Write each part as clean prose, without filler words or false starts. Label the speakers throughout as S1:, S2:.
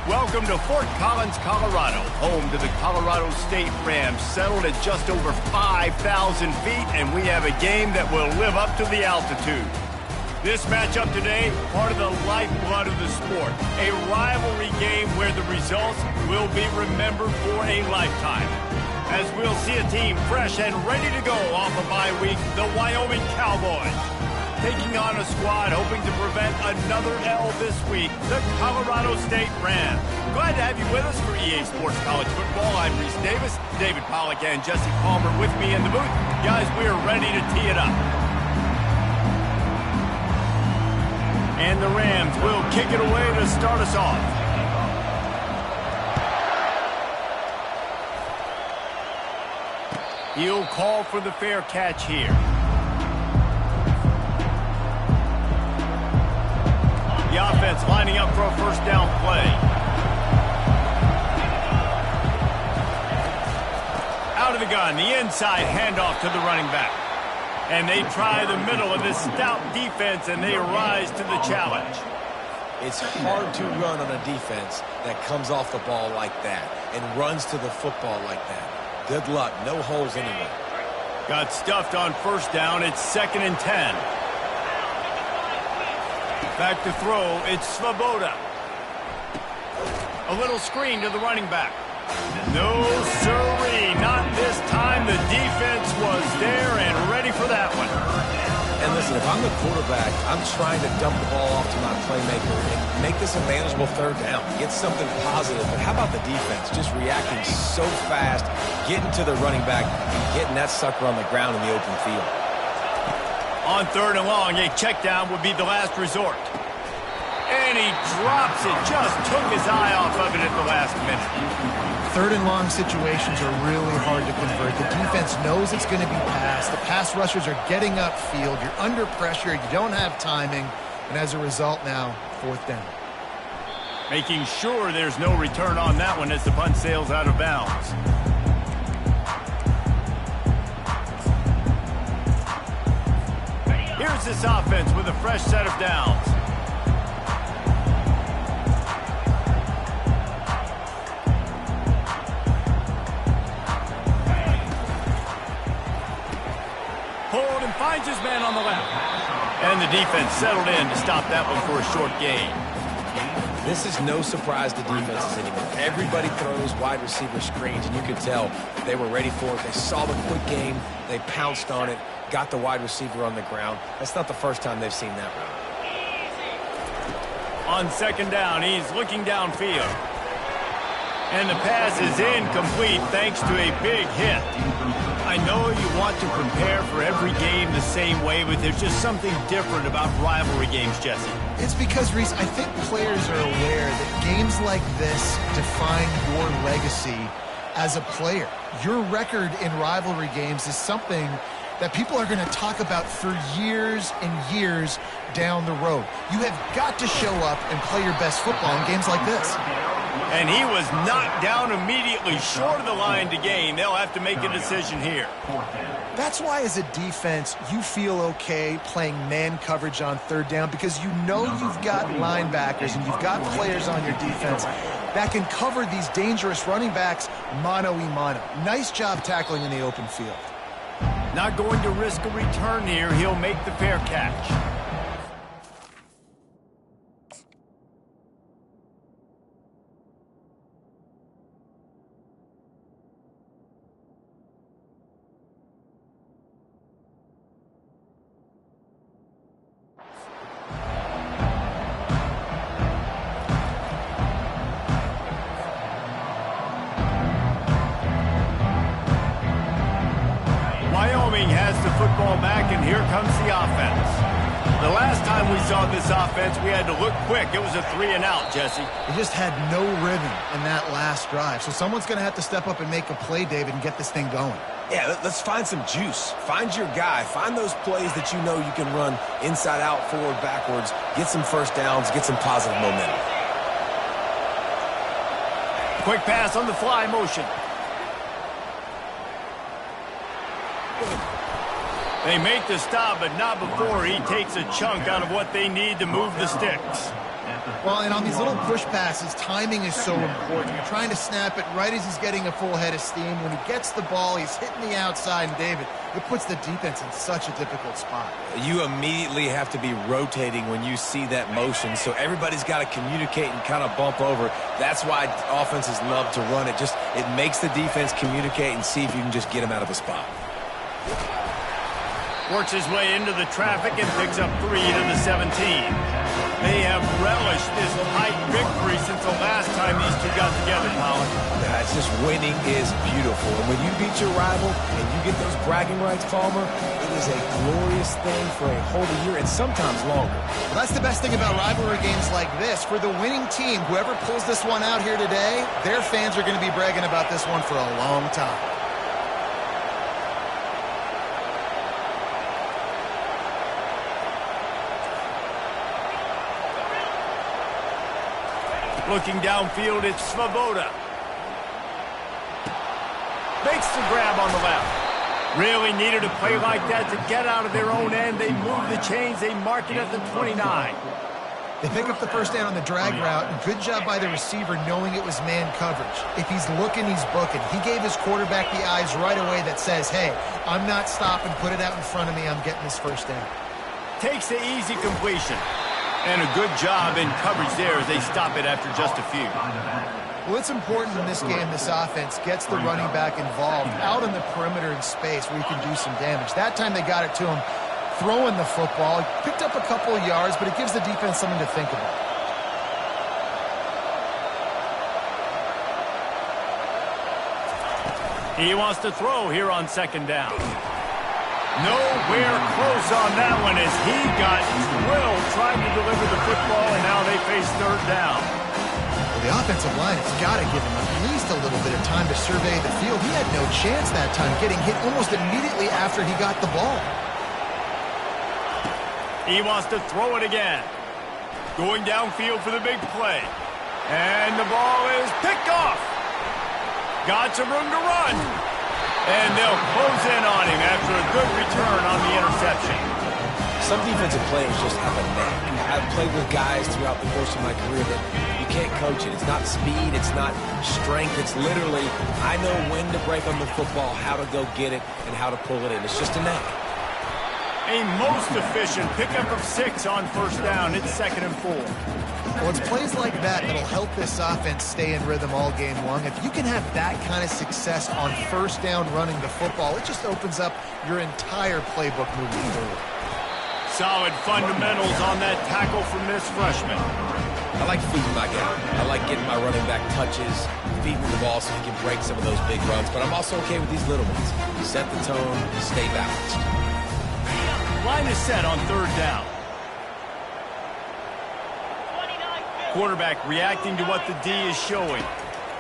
S1: Welcome to Fort Collins, Colorado, home to the Colorado State Rams, settled at just over 5,000 feet, and we have a game that will live up to the altitude. This matchup today, part of the lifeblood of the sport, a rivalry game where the results will be remembered for a lifetime. As we'll see a team fresh and ready to go off a bye week, the Wyoming Cowboys. Taking on a squad hoping to prevent another L this week, the Colorado State Rams. Glad to have you with us for EA Sports College Football. I'm Reese Davis, David Pollack, and Jesse Palmer with me in the booth. Guys, we are ready to tee it up. And the Rams will kick it away to start us off. He'll call for the fair catch here. The offense lining up for a first down play. Out of the gun, the inside handoff to the running back. And they try the middle of this stout defense, and they rise to the challenge.
S2: It's hard to run on a defense that comes off the ball like that and runs to the football like that. Good luck. No holes anywhere.
S1: Got stuffed on first down. It's 2nd and 10. Back to throw. It's Svoboda. A little screen to the running back. No, sirree. Not this time. The defense was there and ready for that one.
S2: And listen, if I'm the quarterback, I'm trying to dump the ball off to my playmaker and make this a manageable third down. Get something positive. But how about the defense? Just reacting so fast, getting to the running back, and getting that sucker on the ground in the open field.
S1: On 3rd and long, a check down would be the last resort. And he drops it. Just took his eye off of it at the last minute.
S3: 3rd and long situations are really hard to convert. The defense knows it's going to be passed. The pass rushers are getting upfield. You're under pressure. You don't have timing. And as a result now, 4th down.
S1: Making sure there's no return on that one as the punt sails out of bounds. Here's this offense with a fresh set of downs. Hold and finds his man on the left. And the defense settled in to stop that one for a short gain.
S2: This is no surprise to defenses anymore. Everybody throws wide receiver screens, and you could tell they were ready for it. They saw the quick game. They pounced on it, got the wide receiver on the ground. That's not the first time they've seen that route.
S1: On 2nd down, he's looking downfield. And the pass is incomplete thanks to a big hit. I know you want to prepare for every game the same way, but there's just something different about rivalry games, Jesse.
S3: It's because, Reese, I think players are aware that games like this define your legacy as a player. Your record in rivalry games is something that people are going to talk about for years and years down the road. You have got to show up and play your best football in games like this.
S1: And he was knocked down immediately, short of the line to gain. They'll have to make a decision here.
S3: That's why, as a defense, you feel okay playing man coverage on 3rd down, because you know you've got linebackers and you've got players on your defense that can cover these dangerous running backs mano-a-mano. Nice job tackling in the open field.
S1: Not going to risk a return here. He'll make the fair catch. Wyoming has the football back, and here comes the offense. The last time we saw this offense, we had to look quick. It was a 3-and-out, Jesse.
S3: They just had no rhythm in that last drive. So someone's going to have to step up and make a play, David, and get this thing going.
S2: Yeah, let's find some juice. Find your guy. Find those plays that you know you can run inside out, forward, backwards. Get some first downs. Get some positive momentum.
S1: Quick pass on the fly motion. They make the stop, but not before he takes a chunk out of what they need to move the sticks.
S3: Well, and on these little push passes, timing is so important. You're trying to snap it right as he's getting a full head of steam. When he gets the ball, he's hitting the outside, and David, it puts the defense in such a difficult spot.
S2: You immediately have to be rotating when you see that motion, so everybody's got to communicate and kind of bump over. That's why offenses love to run it. It makes the defense communicate and see if you can just get him out of a spot.
S1: Works his way into the traffic and picks up 3 to the 17. They have relished this tight victory since the last time these two got together, Colin.
S2: Yeah, it's just winning is beautiful. And when you beat your rival and you get those bragging rights, Palmer, it is a glorious thing for a whole year and sometimes longer.
S3: Well, that's the best thing about rivalry games like this. For the winning team, whoever pulls this one out here today, their fans are going to be bragging about this one for a long time.
S1: Looking downfield, it's Svoboda. Makes the grab on the left. Really needed a play like that to get out of their own end. They move the chains. They mark it at the 29.
S3: They pick up the first down on the drag route. Good job by the receiver knowing it was man coverage. If he's looking, he's booking. He gave his quarterback the eyes right away that says, hey, I'm not stopping. Put it out in front of me. I'm getting this first down.
S1: Takes the easy completion. And a good job in coverage there as they stop it after just a few.
S3: Well, it's important in this game this offense gets the running back involved out on the perimeter in space where he can do some damage. That time they got it to him throwing the football. He picked up a couple of yards, but it gives the defense something to think about.
S1: He wants to throw here on second down. Nowhere close on that one as he got drilled trying to deliver the football, and now they face third down.
S3: Well, the offensive line has got to give him at least a little bit of time to survey the field. He had no chance that time, getting hit almost immediately after he got the ball.
S1: He wants to throw it again. Going downfield for the big play. And the ball is picked off. Got some room to run. And they'll close in on him after a good return on the interception.
S2: Some defensive players just have a knack. I've played with guys throughout the course of my career that you can't coach it. It's not speed. It's not strength. It's literally, I know when to break on the football, how to go get it, and how to pull it in. It's just a knack.
S1: A most efficient pickup of 6 on first down. It's 2nd and 4.
S3: Well, it's plays like that that'll help this offense stay in rhythm all game long. If you can have that kind of success on first down running the football, it just opens up your entire playbook moving forward.
S1: Solid fundamentals on that tackle from this freshman.
S2: I like feeding my guy. I like getting my running back touches, feeding the ball so he can break some of those big runs, but I'm also okay with these little ones. Set the tone, stay balanced.
S1: Line is set on third down. Quarterback reacting to what the D is showing.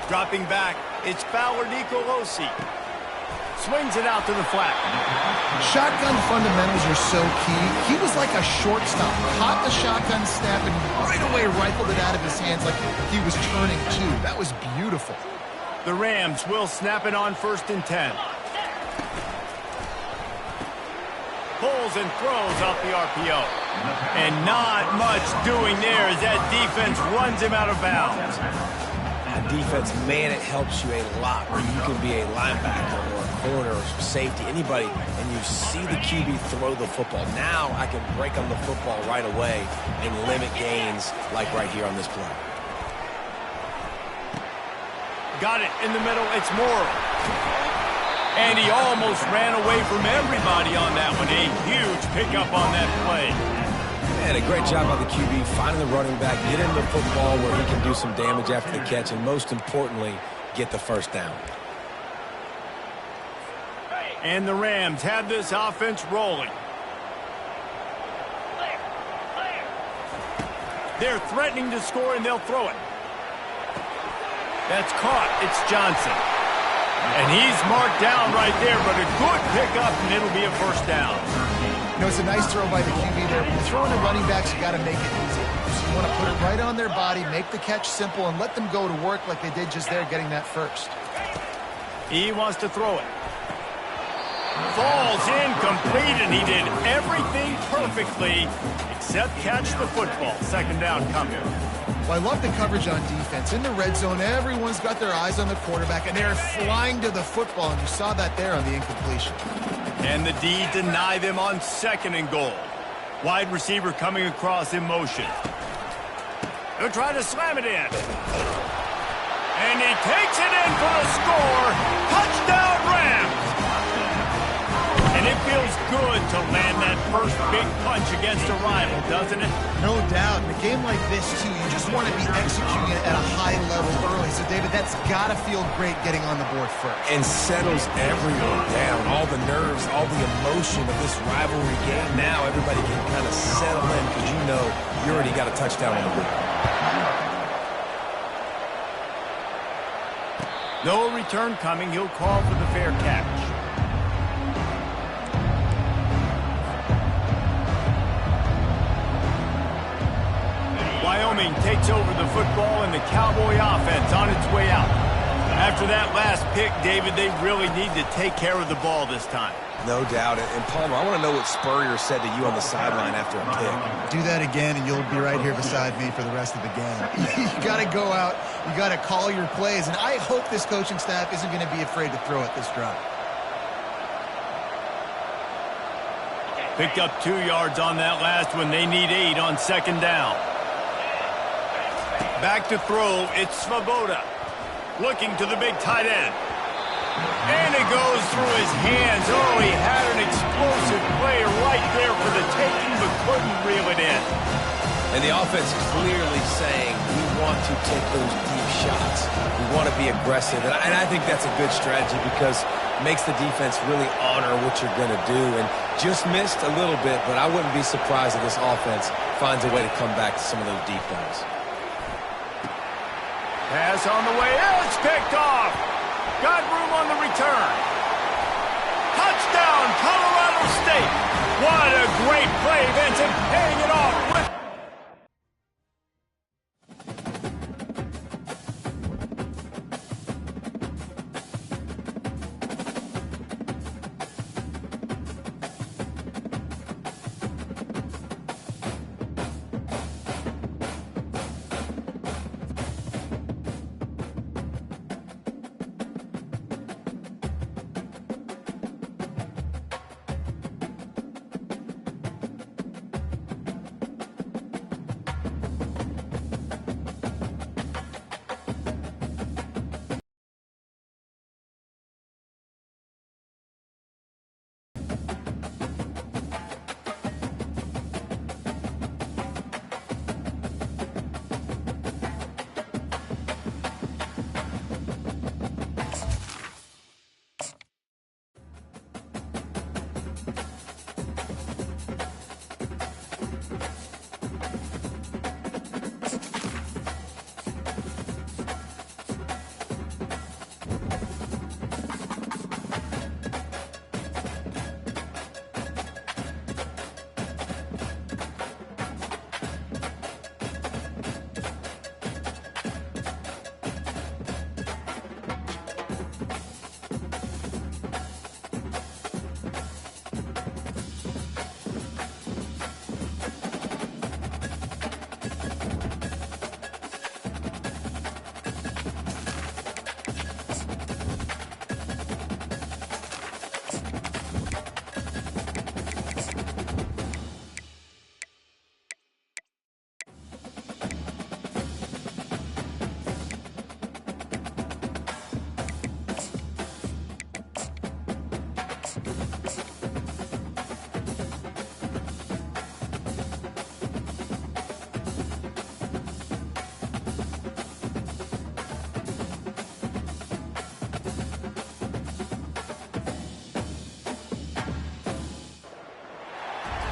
S1: Dropping back, it's Fowler Nicolosi. Swings it out to the flat.
S3: Shotgun fundamentals are so key. He was like a shortstop. Caught the shotgun snap and right away rifled it out of his hands like he was turning two. That was beautiful.
S1: The Rams will snap it on 1st and 10. Pulls and throws off the RPO. And not much doing there as that defense runs him out of bounds.
S2: Defense, man, it helps you a lot when you can be a linebacker or a corner or safety, anybody, and you see the QB throw the football. Now I can break on the football right away and limit gains like right here on this play.
S1: Got it in the middle. It's Morrow. And he almost ran away from everybody on that one. A huge pickup on that play.
S2: And a great job by the QB finding the running back, get him the football where he can do some damage after the catch, and most importantly, get the first down.
S1: And the Rams have this offense rolling. They're threatening to score, and they'll throw it. That's caught. It's Johnson. And he's marked down right there, but a good pickup, and it'll be a first down.
S3: You know, it's a nice throw by the QB there. When you're throwing to running backs, you got to make it easy. So you want to put it right on their body, make the catch simple, and let them go to work like they did just there getting that first.
S1: He wants to throw it. Falls incomplete, and he did everything perfectly except catch the football. 2nd down coming.
S3: Well, I love the coverage on defense. In the red zone, everyone's got their eyes on the quarterback, and they're flying to the football, and you saw that there on the incompletion.
S1: And the D deny them on 2nd and goal. Wide receiver coming across in motion. They'll try to slam it in. And he takes it in for a score. Touchdown, Rams! And it feels good to land that first big punch against a rival, doesn't it?
S3: No doubt. In a game like this, too, you just want to be executing it at a high level early. So, David, that's got to feel great getting on the board first.
S2: And settles everyone down. All the nerves, all the emotion of this rivalry game. Now everybody can kind of settle in because you know you already got a touchdown on the board.
S1: No return coming. He'll call for the fair catch. Wyoming takes over the football and the Cowboy offense on its way out. After that last pick, David, they really need to take care of the ball this time.
S2: No doubt. And Palmer, I want to know what Spurrier said to you on the sideline after a pick.
S3: Do that again, and you'll be right here beside me for the rest of the game. You got to go out. You got to call your plays. And I hope this coaching staff isn't going to be afraid to throw it this drive.
S1: Picked up 2 yards on that last one. They need 8 on 2nd down. Back to throw, it's Svoboda. Looking to the big tight end. And it goes through his hands. Oh, he had an explosive play right there for the taking, but couldn't reel it in.
S2: And the offense clearly saying, we want to take those deep shots. We want to be aggressive. And I think that's a good strategy because it makes the defense really honor what you're going to do. And just missed a little bit, but I wouldn't be surprised if this offense finds a way to come back to some of those deep balls.
S1: Pass on the way. It's picked off. Got room on the return. Touchdown, Colorado State. What a great play, Vincent. Paying it off with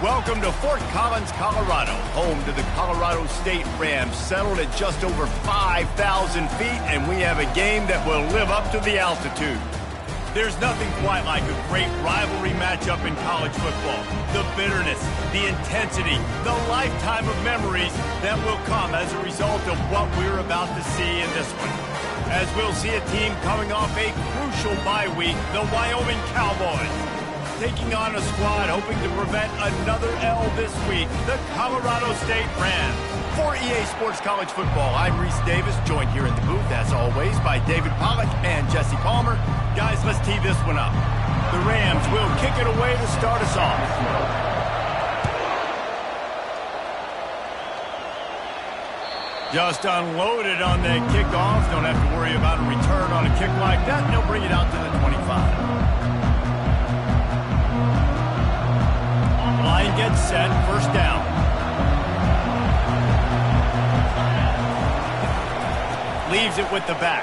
S1: Welcome to Fort Collins, Colorado, home to the Colorado State Rams, settled at just over 5,000 feet, and we have a game that will live up to the altitude. There's nothing quite like a great rivalry matchup in college football. The bitterness, the intensity, the lifetime of memories that will come as a result of what we're about to see in this one. As we'll see a team coming off a crucial bye week, the Wyoming Cowboys. taking on a squad hoping to prevent another L this week, the Colorado State Rams. For EA Sports College Football, I'm Reese Davis, joined here in the booth, as always, by David Pollack and Jesse Palmer. Guys, let's tee this one up. The Rams will kick it away to start us off. Just unloaded on that kickoff. Don't have to worry about a return on a kick like that. And they'll bring it out to the 25. Line gets set. First down. Leaves it with the back.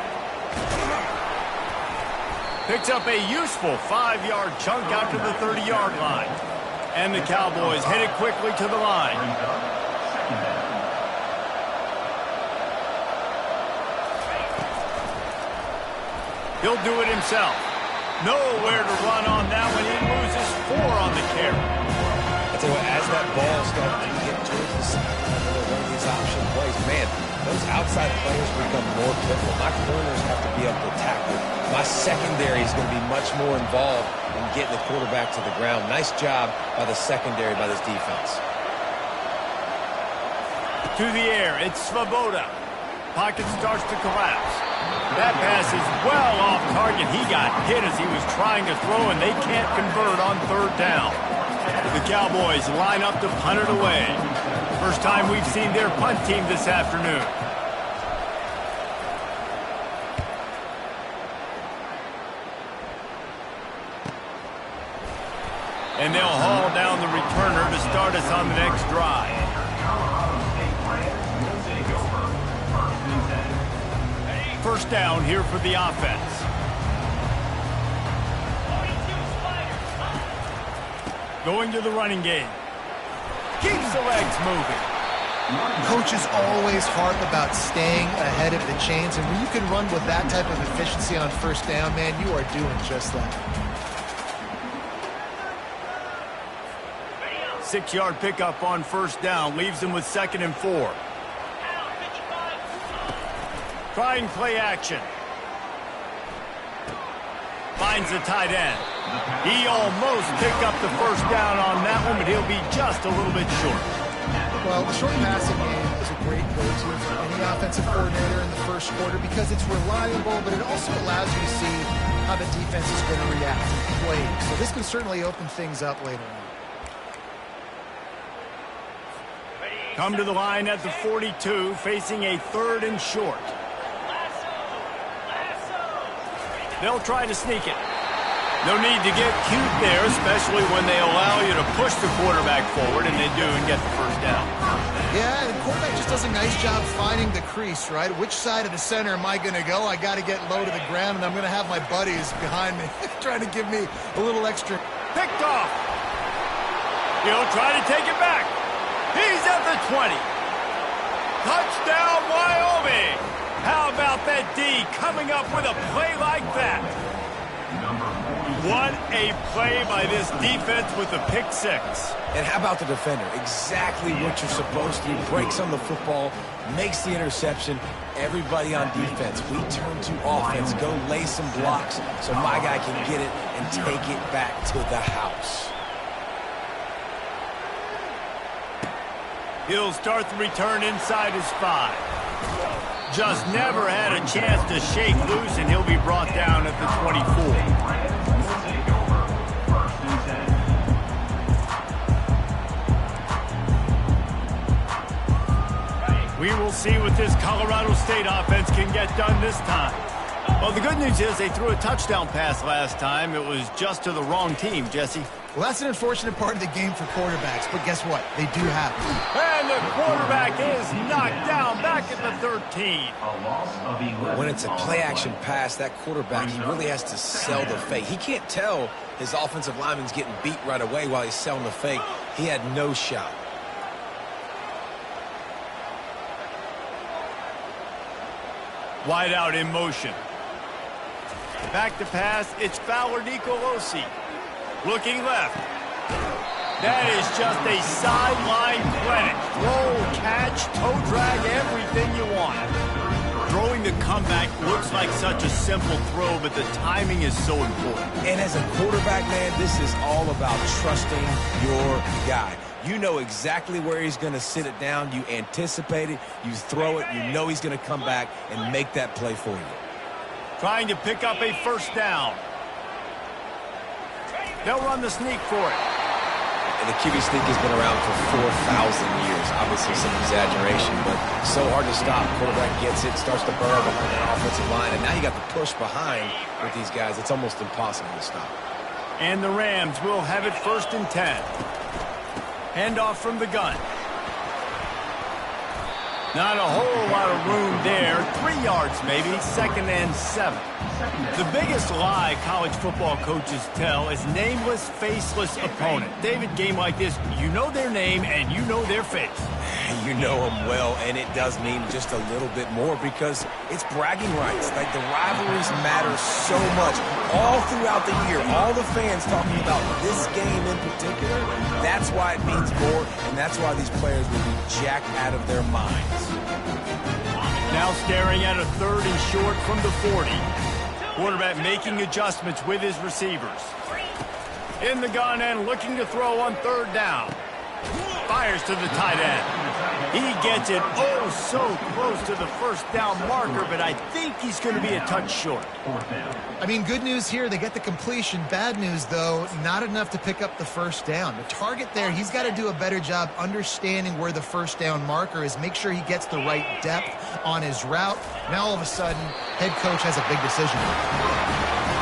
S1: Picks up a useful 5-yard chunk out to the 30-yard line. And the Cowboys headed quickly to the line. He'll do it himself. Nowhere to run on that one. He loses 4 on the carry.
S2: I tell you what, as that ball started to get towards the sideline, one of these option plays, man, those outside players become more pivotal. My corners have to be able to tackle. My secondary is going to be much more involved in getting the quarterback to the ground. Nice job by the secondary, by this defense.
S1: To the air, it's Svoboda. Pocket starts to collapse. That pass is well off target. He got hit as he was trying to throw, and they can't convert on third down. The Cowboys line up to punt it away. First time we've seen their punt team this afternoon. And they'll haul down the returner to start us on the next drive. First down here for the offense. Going to the running game. Keeps the legs moving.
S3: Coaches always harp about staying ahead of the chains, and when you can run with that type of efficiency on first down, man, you are doing just that.
S1: 6-yard pickup on first down. Leaves them with 2nd and 4. Trying play action. Finds the tight end. He almost picked up the first down on that one, but he'll be just a little bit short.
S3: Well, the short passing game is a great go-to for any offensive coordinator in the first quarter because it's reliable, but it also allows you to see how the defense is going to react to plays. So this can certainly open things up later on.
S1: Come to the line at the 42, facing a 3rd and short. They'll try to sneak it. No need to get cute there, especially when they allow you to push the quarterback forward, and they do, and get the first down.
S3: Yeah, the quarterback just does a nice job finding the crease, right? Which side of the center am I going to go? I got to get low to the ground, and I'm going to have my buddies behind me trying to give me a little extra.
S1: Picked off. He'll try to take it back. He's at the 20. Touchdown, Wyoming. How about that D coming up with a play like that? What a play by this defense with a pick 6.
S2: And how about the defender? Exactly what you're supposed to do. Breaks on the football, makes the interception. Everybody on defense, we turn to offense. Go lay some blocks so my guy can get it and take it back to the house.
S1: He'll start the return inside his 5. Just never had a chance to shake loose, and he'll be brought down at the 24. We will see what this Colorado State offense can get done this time. Well, the good news is they threw a touchdown pass last time. It was just to the wrong team, Jesse.
S3: Well, that's an unfortunate part of the game for quarterbacks, but guess what? They do have it.
S1: And the quarterback is knocked down back at the 13.
S2: When it's a play-action pass, that quarterback, he really has to sell the fake. He can't tell his offensive lineman's getting beat right away while he's selling the fake. He had no shot.
S1: Wide out in motion. Back to pass, it's Fowler Nicolosi. Looking left. That is just a sideline clinic. Throw, catch, toe drag, everything you want. Throwing the comeback looks like such a simple throw, but the timing is so important.
S2: And as a quarterback, man, this is all about trusting your guy. You know exactly where he's going to sit it down. You anticipate it. You throw it. You know he's going to come back and make that play for you.
S1: Trying to pick up a first down. They'll run the sneak for it.
S2: And the QB sneak has been around for 4,000 years. Obviously some exaggeration, but so hard to stop. Quarterback gets it, starts to burrow behind that offensive line, and now you got the push behind with these guys. It's almost impossible to stop.
S1: And the Rams will have it 1st and 10. Handoff from the gun. Not a whole lot of room there. 3 yards maybe, 2nd and 7. The biggest lie college football coaches tell is nameless, faceless opponent. David, game like this, you know their name and you know their face.
S2: You know them well, and it does mean just a little bit more because it's bragging rights. Like, the rivalries matter so much all throughout the year. All the fans talking about this game in particular, that's why it means more, and that's why these players will be jacked out of their minds.
S1: Now staring at a 3rd and short from the 40. Quarterback making adjustments with his receivers. In the gun and looking to throw on 3rd down. Fires to the tight end. He gets it oh so close to the first down marker, but I think he's going to be a touch short.
S3: I mean, good news here, they get the completion. Bad news, though, not enough to pick up the first down. The target there, he's got to do a better job understanding where the first down marker is, make sure he gets the right depth on his route. Now, all of a sudden, head coach has a big decision.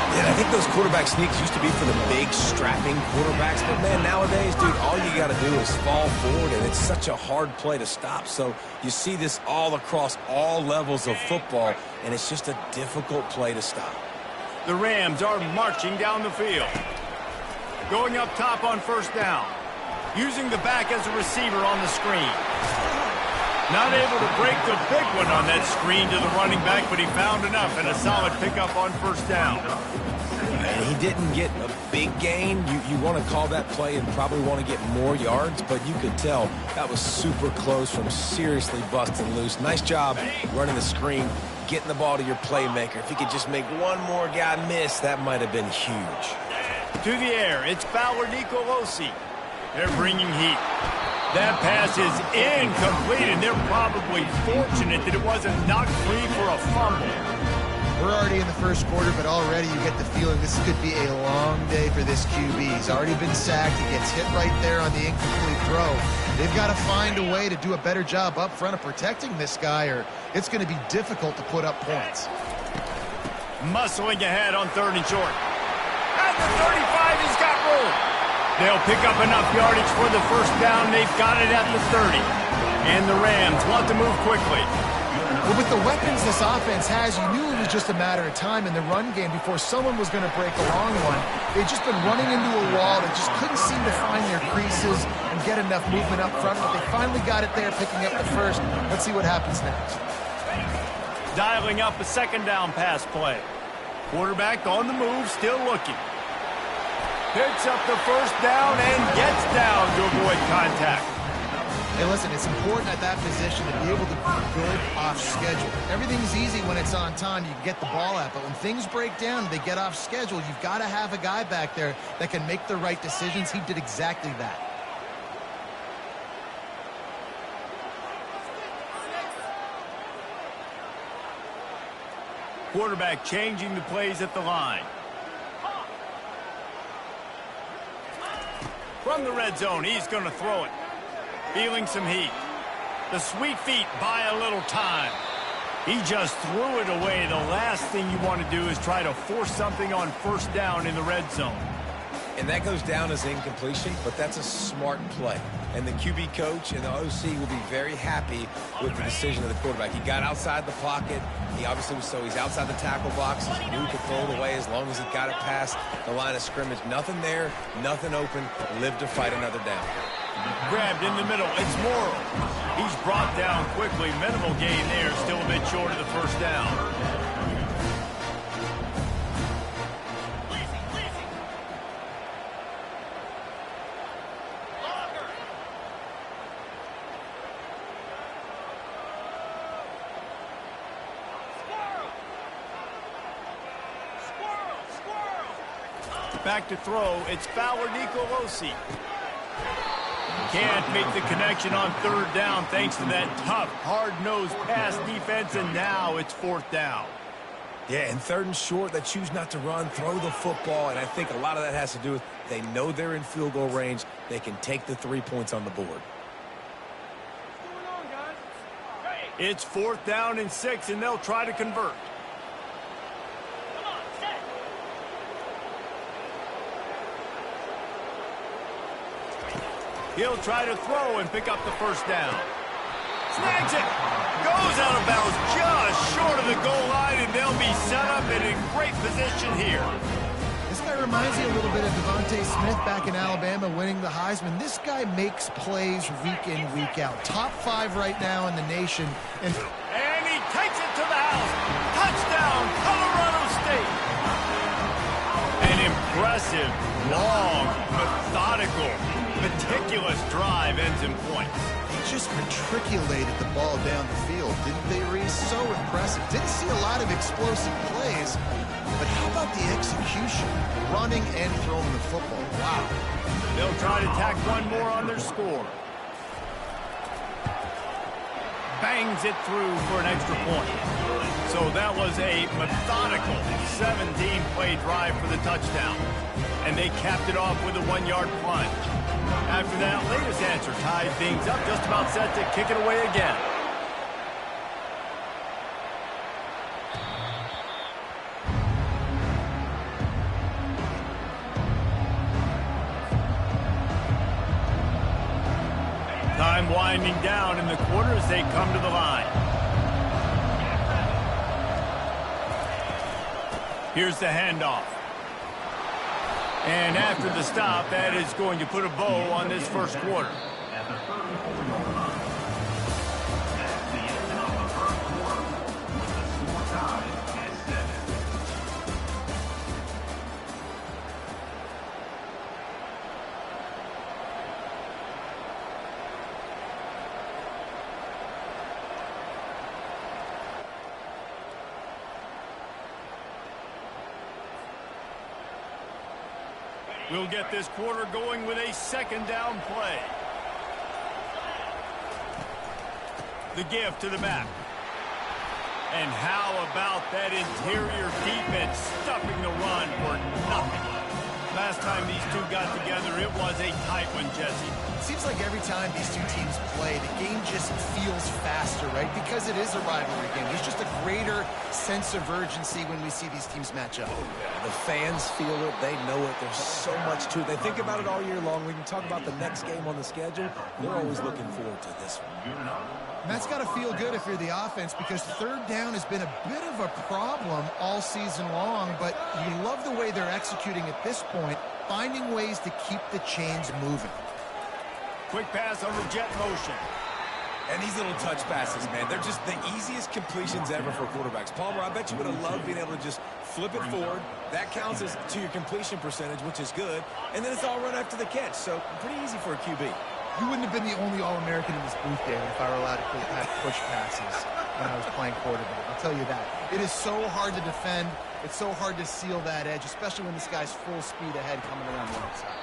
S2: Yeah, I think those quarterback sneaks used to be for the big, strapping quarterbacks. But, man, nowadays, dude, all you got to do is fall forward, and it's such a hard play to stop. So you see this all across all levels of football, and it's just a difficult play to stop.
S1: The Rams are marching down the field. Going up top on 1st down. Using the back as a receiver on the screen. Not able to break the big one on that screen to the running back, but he found enough and a solid pickup on 1st down.
S2: And he didn't get a big gain. You want to call that play and probably want to get more yards, but you could tell that was super close from seriously busting loose. Nice job running the screen, getting the ball to your playmaker. If he could just make one more guy miss, that might have been huge.
S1: To the air, it's Fowler Nicolosi. They're bringing heat. That pass is incomplete, and they're probably fortunate that it wasn't knocked free for a fumble.
S3: We're already in the first quarter, but already you get the feeling this could be a long day for this QB. He's already been sacked. He gets hit right there on the incomplete throw. They've got to find a way to do a better job up front of protecting this guy, or it's going to be difficult to put up points.
S1: Muscling ahead on 3rd and short. At the 35, he's got room. They'll pick up enough yardage for the first down. They've got it at the 30. And the Rams want to move quickly.
S3: Well, with the weapons this offense has, you knew it was just a matter of time in the run game before someone was going to break a long one. They've just been running into a wall. They just couldn't seem to find their creases and get enough movement up front, but they finally got it there, picking up the first. Let's see what happens next.
S1: Dialing up a 2nd down pass play. Quarterback on the move, still looking. Picks up the first down and gets down to avoid contact.
S3: Hey, listen, it's important at that position to be able to be good off schedule. Everything's easy when it's on time. You can get the ball out, but when things break down, they get off schedule. You've got to have a guy back there that can make the right decisions. He did exactly that.
S1: Quarterback changing the plays at the line. From the red zone, he's going to throw it. Feeling some heat. The sweet feet buy a little time. He just threw it away. The last thing you want to do is try to force something on 1st down in the red zone.
S2: And that goes down as incompletion, but that's a smart play. And the QB coach and the OC will be very happy with the decision of the quarterback. He got outside the pocket. He obviously was he's outside the tackle box. He knew he could throw it away as long as he got it past the line of scrimmage. Nothing there, nothing open. Live to fight another down.
S1: Grabbed in the middle. It's Morrow. He's brought down quickly. Minimal gain there. Still a bit short of the first down. Back to throw, it's Fowler Nicolosi. Can't make the connection on third down thanks to that tough, hard-nosed pass defense, and now it's fourth down.
S2: Yeah, and third and short, they choose not to run, throw the football, and I think a lot of that has to do with they know they're in field goal range. They can take the 3 points on the board.
S1: It's fourth down and 6, and they'll try to convert. He'll try to throw and pick up the first down. Snags it. Goes out of bounds just short of the goal line, and they'll be set up and in great position here.
S3: This guy reminds me a little bit of Devontae Smith back in Alabama winning the Heisman. This guy makes plays week in, week out. Top 5 right now in the nation.
S1: And he takes it to the house. Touchdown, Colorado State. An impressive, long, methodical, meticulous drive ends in points.
S3: He just matriculated the ball down the field, didn't they, Reese? So impressive. Didn't see a lot of explosive plays, but how about the execution? Running and throwing the football. Wow.
S1: They'll try to tack one more on their score. Bangs it through for an extra point. So that was a methodical 17-play drive for the touchdown. And they capped it off with a 1-yard plunge. After that latest answer tied things up, just about set to kick it away again. Time winding down in the quarter as they come to the line. Here's the handoff. And after the stop, that is going to put a bow on this first quarter. We'll get this quarter going with a second down play. The give to the back. And how about that interior defense stuffing the run for nothing? Last time these two got together, it was a tight one, Jesse.
S3: It seems like every time these two teams play, the game just feels faster, right? Because it is a rivalry game. There's just a greater sense of urgency when we see these teams match up.
S2: The fans feel it. They know it. There's so much to it. They think about it all year long. We can talk about the next game on the schedule. They're always looking forward to this one.
S3: And that's got to feel good if you're the offense, because third down has been a bit of a problem all season long, but you love the way they're executing at this point, finding ways to keep the chains moving.
S1: Quick pass under jet motion.
S2: And these little touch passes, man, they're just the easiest completions ever for quarterbacks. Palmer, I bet you would have loved being able to just flip it forward. That counts as to your completion percentage, which is good. And then it's all run after the catch, so pretty easy for a QB.
S3: You wouldn't have been the only All-American in this booth, David, if I were allowed to have push passes when I was playing quarterback. I'll tell you that. It is so hard to defend. It's so hard to seal that edge, especially when this guy's full speed ahead coming around the outside.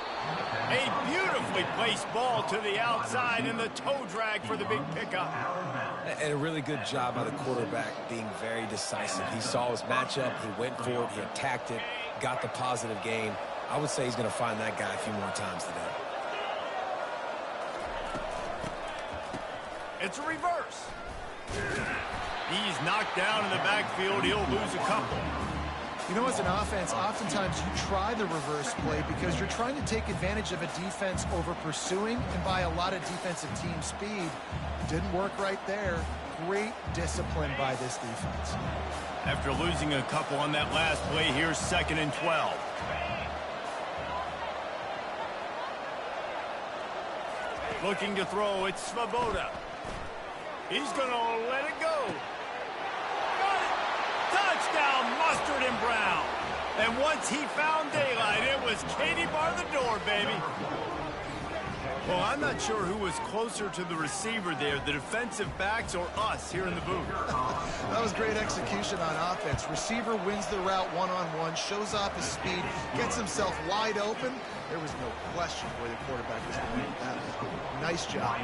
S1: A beautifully placed ball to the outside and the toe drag for the big pickup.
S2: And a really good job by the quarterback being very decisive. He saw his matchup, he went for it, he attacked it, got the positive gain. I would say he's going to find that guy a few more times today.
S1: It's a reverse. He's knocked down in the backfield. He'll lose a couple.
S3: You know, as an offense, oftentimes you try the reverse play because you're trying to take advantage of a defense over pursuing and by a lot of defensive team speed. Didn't work right there. Great discipline by this defense.
S1: After losing a couple on that last play, here's 2nd and 12. Looking to throw, it's Svoboda. He's going to let it go. Got it. Touchdown, Mustard and Brown. And once he found daylight, it was Katie bar the door, baby. Well, I'm not sure who was closer to the receiver there, the defensive backs or us here in the booth.
S3: That was great execution on offense. Receiver wins the route one-on-one, shows off his speed, gets himself wide open. There was no question where the quarterback was going with that. Nice job.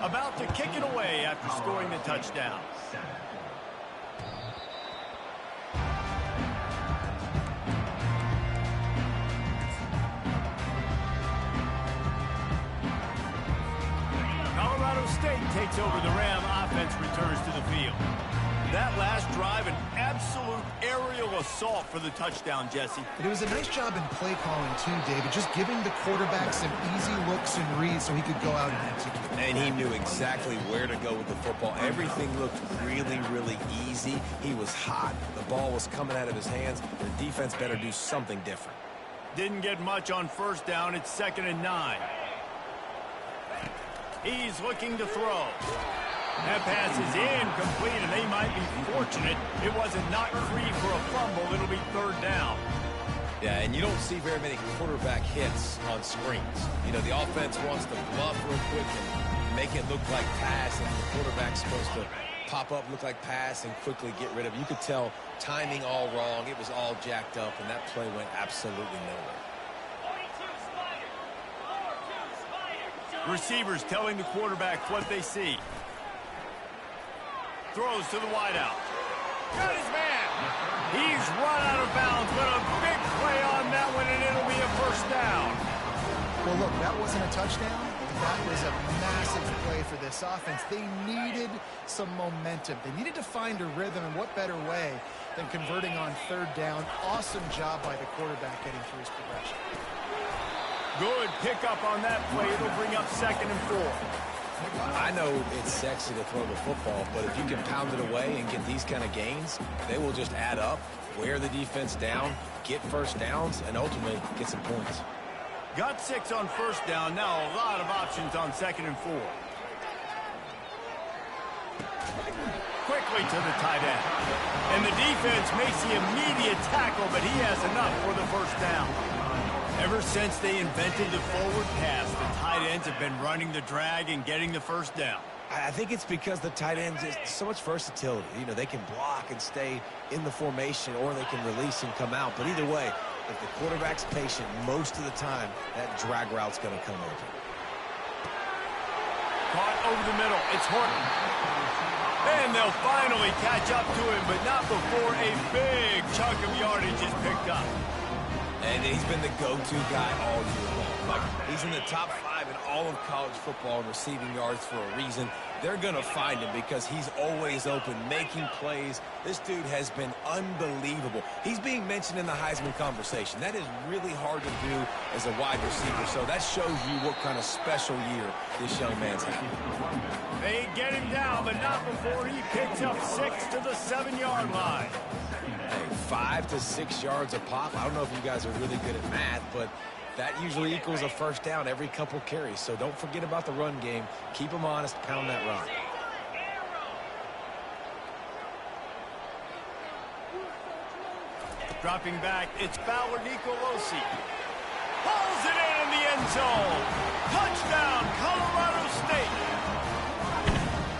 S1: About to kick it away after scoring the touchdown. Colorado State takes over the Ram. Offense returns to the field. That last drive, an absolute aerial assault for the touchdown, Jesse.
S3: But it was a nice job in play calling too, David, just giving the quarterback some easy looks and reads so he could go out and execute.
S2: And he knew exactly where to go with the football. Everything looked really, really easy. He was hot. The ball was coming out of his hands. The defense better do something different.
S1: Didn't get much on first down. It's 2nd and 9. He's looking to throw. That pass is incomplete, and they might be fortunate it wasn't knocked free for a fumble. It'll be 3rd down.
S2: Yeah, and you don't see very many quarterback hits on screens. You know, the offense wants to bluff real quick and make it look like pass, and the quarterback's supposed to pop up, look like pass, and quickly get rid of it. You could tell timing all wrong. It was all jacked up, and that play went absolutely nowhere.
S1: Receivers telling the quarterback what they see. Throws to the wideout. Got his man. He's run out of bounds, but a big play on that one, and it'll be a 1st down.
S3: Well, look, that wasn't a touchdown. That was a massive play for this offense. They needed some momentum. They needed to find a rhythm, and what better way than converting on 3rd down. Awesome job by the quarterback getting through his progression.
S1: Good pickup on that play. It'll bring up 2nd and 4.
S2: I know it's sexy to throw the football, but if you can pound it away and get these kind of gains, they will just add up, wear the defense down, get 1st downs, and ultimately get some points.
S1: Got 6 on 1st down. Now a lot of options on 2nd and 4. Quickly to the tight end. And the defense makes the immediate tackle, but he has enough for the 1st down. Ever since they invented the forward pass, the tight ends have been running the drag and getting the 1st down.
S2: I think it's because the tight ends is so much versatility. You know, they can block and stay in the formation, or they can release and come out. But either way, if the quarterback's patient most of the time, that drag route's going to come open.
S1: Caught over the middle. It's Horton. And they'll finally catch up to him, but not before a big chunk of yardage is picked up.
S2: And he's been the go-to guy all year long. Like, he's in the top 5 in all of college football in receiving yards for a reason. They're going to find him because he's always open, making plays. This dude has been unbelievable. He's being mentioned in the Heisman conversation. That is really hard to do as a wide receiver, so that shows you what kind of special year this young man's having.
S1: They get him down, but not before he picks up 6 to the 7-yard line.
S2: Hey, 5 to 6 yards a pop. I don't know if you guys are really good at math, but that usually equals a 1st down every couple carries. So don't forget about the run game. Keep them honest, pound that rock.
S1: Dropping back, it's Fowler Nicolosi. Pulls it in the end zone. Touchdown, Colorado State.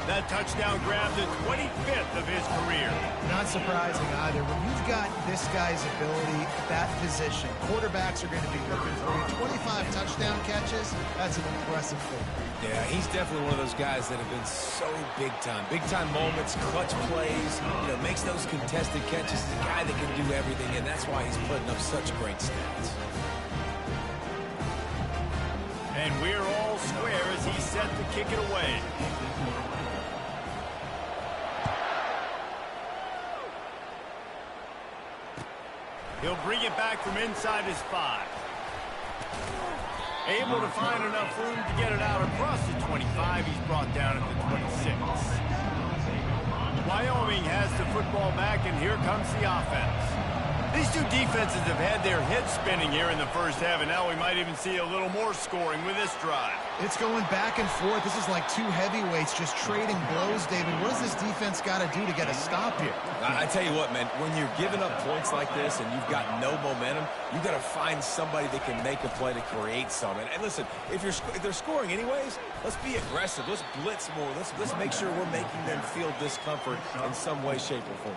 S1: That touchdown grabbed the 25th of his career.
S3: Not surprising either. When you've got this guy's ability at that position, quarterbacks are going to be looking for you. 25 touchdown catches, that's an impressive thing.
S2: Yeah, he's definitely one of those guys that have been so big time. Big time moments, clutch plays, you know, makes those contested catches. He's a guy that can do everything, and that's why he's putting up such great stats.
S1: And we're all square as he's set to kick it away. He'll bring it back from inside his 5. Able to find enough room to get it out across the 25. He's brought down at the 26. Wyoming has the football back, and here comes the offense. These two defenses have had their heads spinning here in the first half, and now we might even see a little more scoring with this drive.
S3: It's going back and forth. This is like two heavyweights just trading blows, David. What does this defense got to do to get a stop here?
S2: I tell you what, man, when you're giving up points like this and you've got no momentum, you got to find somebody that can make a play to create some. And listen, if they're scoring anyways, let's be aggressive. Let's blitz more. Let's make sure we're making them feel discomfort in some way, shape, or form.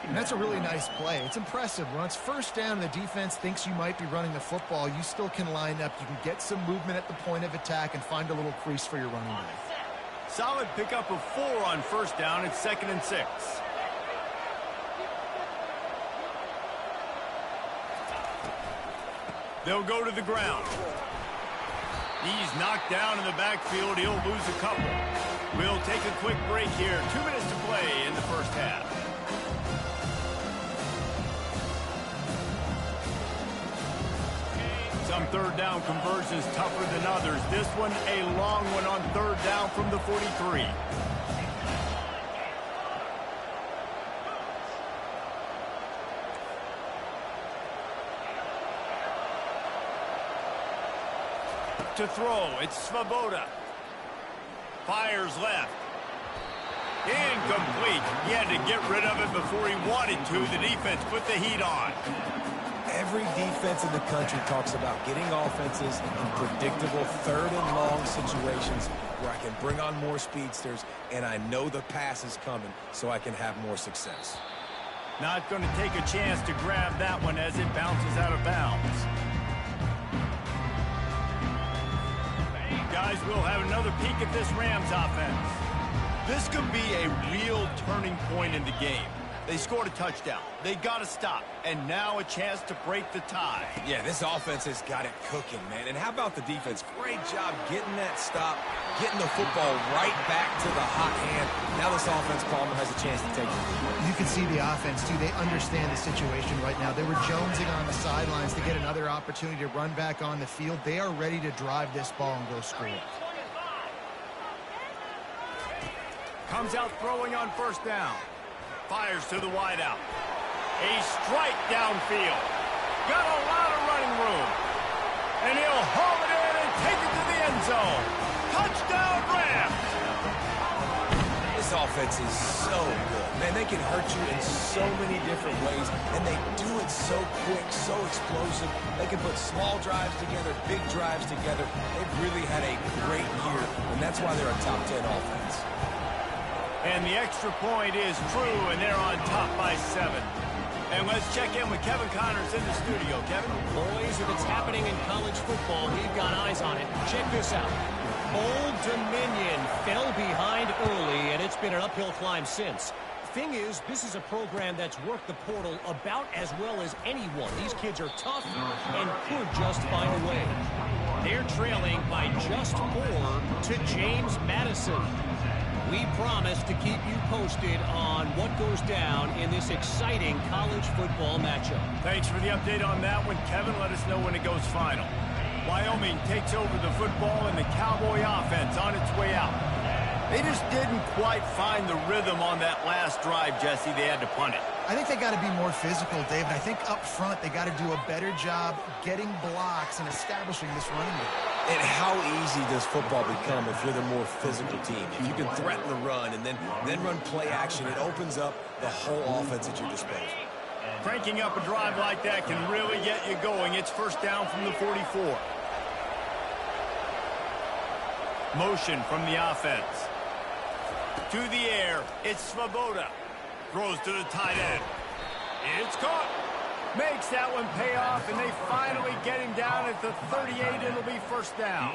S3: And that's a really nice play. It's impressive. When it's first down and the defense thinks you might be running the football, you still can line up. You can get some movement at the point of attack and find a little crease for your running back.
S1: Solid pickup of 4 on first down. It's 2nd and 6. They'll go to the ground. He's knocked down in the backfield. He'll lose a couple. We'll take a quick break here. 2 minutes to play in the first half. Some third down conversions tougher than others. This one a long one on third down from the 43. To throw, it's Svoboda. Fires left. Incomplete. He had to get rid of it before he wanted to. The defense put the heat on.
S2: Every defense in the country talks about getting offenses in predictable third and long situations where I can bring on more speedsters and I know the pass is coming so I can have more success.
S1: Not going to take a chance to grab that one as it bounces out of bounds. Guys, we'll have another peek at this Rams offense. This could be a real turning point in the game. They scored a touchdown. They got to stop. And now a chance to break the tie.
S2: Yeah, this offense has got it cooking, man. And how about the defense? Great job getting that stop, getting the football right back to the hot hand. Now this offense, Palmer, has a chance to take it.
S3: You can see the offense, too. They understand the situation right now. They were jonesing on the sidelines to get another opportunity to run back on the field. They are ready to drive this ball and go score.
S1: Comes out throwing on first down. Fires to the wideout. A strike downfield. Got a lot of running room. And he'll haul it in and take it to the end zone. Touchdown, Rams!
S2: This offense is so good. Man, they can hurt you in so many different ways, and they do it so quick, so explosive. They can put small drives together, big drives together. They've really had a great year, and that's why they're a top 10 offense.
S1: And the extra point is true, and they're on top by 7. And let's check in with Kevin Connors in the studio. Kevin?
S4: Boys, if it's happening in college football, we've got eyes on it. Check this out. Old Dominion fell behind early, and it's been an uphill climb since. Thing is, this is a program that's worked the portal about as well as anyone. These kids are tough and could just find a way. They're trailing by just 4 to James Madison. We promise to keep you posted on what goes down in this exciting college football matchup.
S1: Thanks for the update on that one, Kevin. Let us know when it goes final. Wyoming takes over the football and the Cowboy offense on its way out. They just didn't quite find the rhythm on that last drive, Jesse. They had to punt it.
S3: I think they got to be more physical, David. I think up front they got to do a better job getting blocks and establishing this running game.
S2: And how easy does football become if you're the more physical team? If you can threaten the run and then run play action, it opens up the whole offense at your disposal.
S1: Cranking up a drive like that can really get you going. It's first down from the 44. Motion from the offense. To the air, it's Svoboda. Throws to the tight end. It's caught. Makes that one pay off, and they finally get him down at the 38. It'll be first down.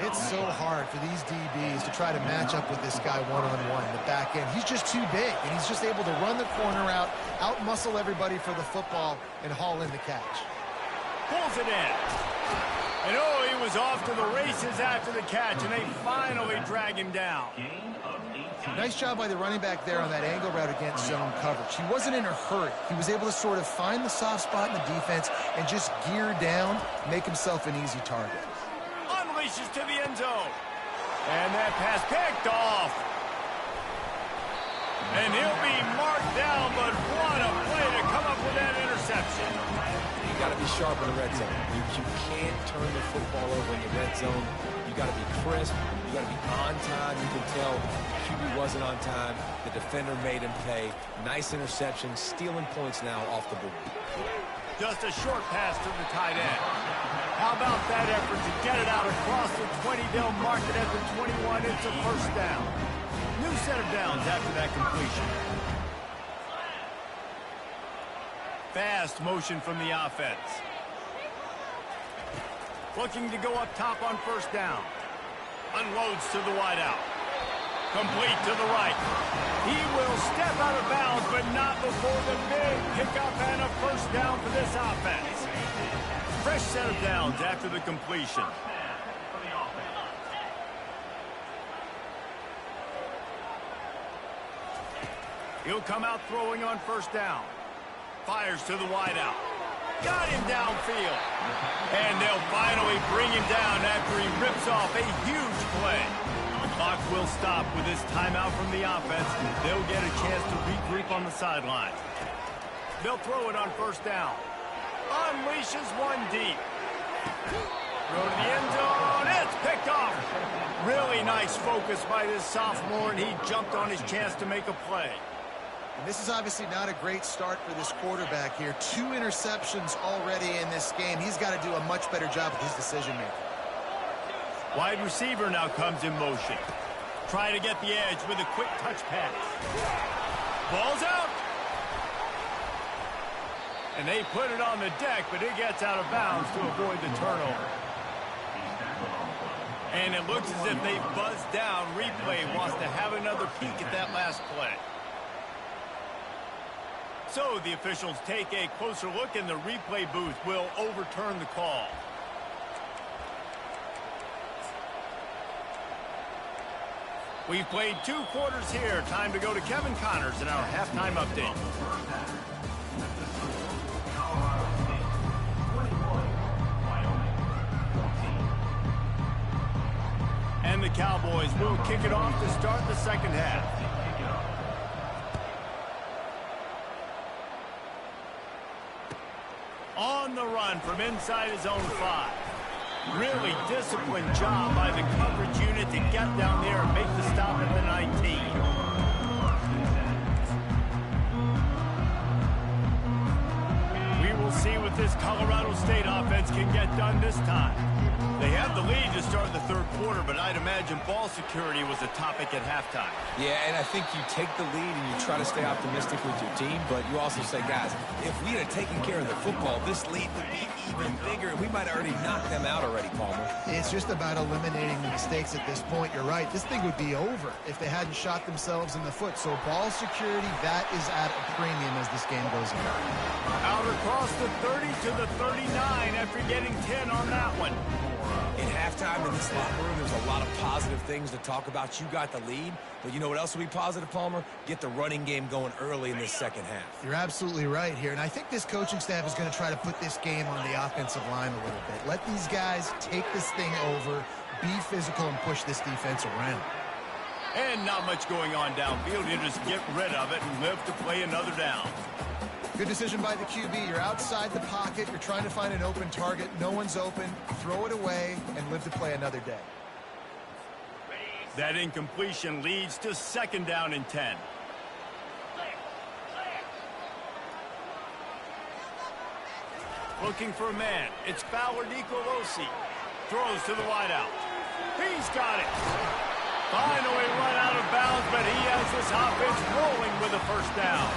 S3: It's so hard for these DBs to try to match up with this guy one-on-one in the back end. He's just too big, and he's just able to run the corner out-muscle everybody for the football, and haul in the catch.
S1: Pulls it in. And oh, he was off to the races after the catch, and they finally drag him down.
S3: Nice job by the running back there on that angle route against zone coverage. He wasn't in a hurry. He was able to sort of find the soft spot in the defense and just gear down, make himself an easy target.
S1: Unleashes to the end zone. And that pass picked off. And he'll be marked down, but what a play to come up with
S2: sharp in the red zone. You can't turn the football over in the red zone. You got to be crisp. You got to be on time. You can tell QB wasn't on time. The defender made him pay. Nice interception, stealing points now off the board.
S1: Just a short pass to the tight end. How about that effort to get it out across the 20? They'll mark it at the 21. It's a first down. New set of downs after that completion. Fast motion from the offense. Looking to go up top on first down. Unloads to the wideout. Complete to the right. He will step out of bounds, but not before the big pickup and a first down for this offense. Fresh set of downs after the completion. He'll come out throwing on first down. Fires to the wideout. Got him downfield. And they'll finally bring him down after he rips off a huge play. Clock will stop with this timeout from the offense. They'll get a chance to regroup on the sideline. They'll throw it on first down. Unleashes one deep. Throw to the end zone. It's picked off. Really nice focus by this sophomore, and he jumped on his chance to make a play.
S3: And this is obviously not a great start for this quarterback here. 2 interceptions already in this game. He's got to do a much better job with his decision-making.
S1: Wide receiver now comes in motion. Trying to get the edge with a quick touch pass. Ball's out. And they put it on the deck, but it gets out of bounds to avoid the turnover. And it looks as if they buzzed down. Replay wants to have another peek at that last play. So the officials take a closer look, and the replay booth will overturn the call. We've played 2 quarters here. Time to go to Kevin Connors in our halftime update. And the Cowboys will kick it off to start the second half. On the run from inside his own 5. Really disciplined job by the coverage unit to get down there and make the stop at the 19. We will see what this Colorado State offense can get done this time. They have the lead to start the third quarter, but I'd imagine ball security was a topic at halftime.
S2: Yeah, and I think you take the lead and you try to stay optimistic with your team, but you also say, guys, if we had taken care of the football, this lead would be even bigger, and we might have already knocked them out already, Palmer.
S3: It's just about eliminating the mistakes at this point. You're right. This thing would be over if they hadn't shot themselves in the foot. So ball security, that is at a premium as this game goes on.
S1: Out across the 30 to the 39 after getting 10 on that one.
S2: In halftime in this locker room, there's a lot of positive things to talk about. You got the lead, but you know what else will be positive, Palmer? Get the running game going early in this second half.
S3: You're absolutely right here, and I think this coaching staff is going to try to put this game on the offensive line a little bit. Let these guys take this thing over, be physical, and push this defense around.
S1: And not much going on downfield. You just get rid of it and live to play another down.
S3: Good decision by the QB. You're outside the pocket. You're trying to find an open target. No one's open. Throw it away and live to play another day.
S1: That incompletion leads to second down and 10. Looking for a man. It's Fowler Nicolosi. Throws to the wideout. He's got it. Finally run out of bounds, but he has this offense rolling with a first down.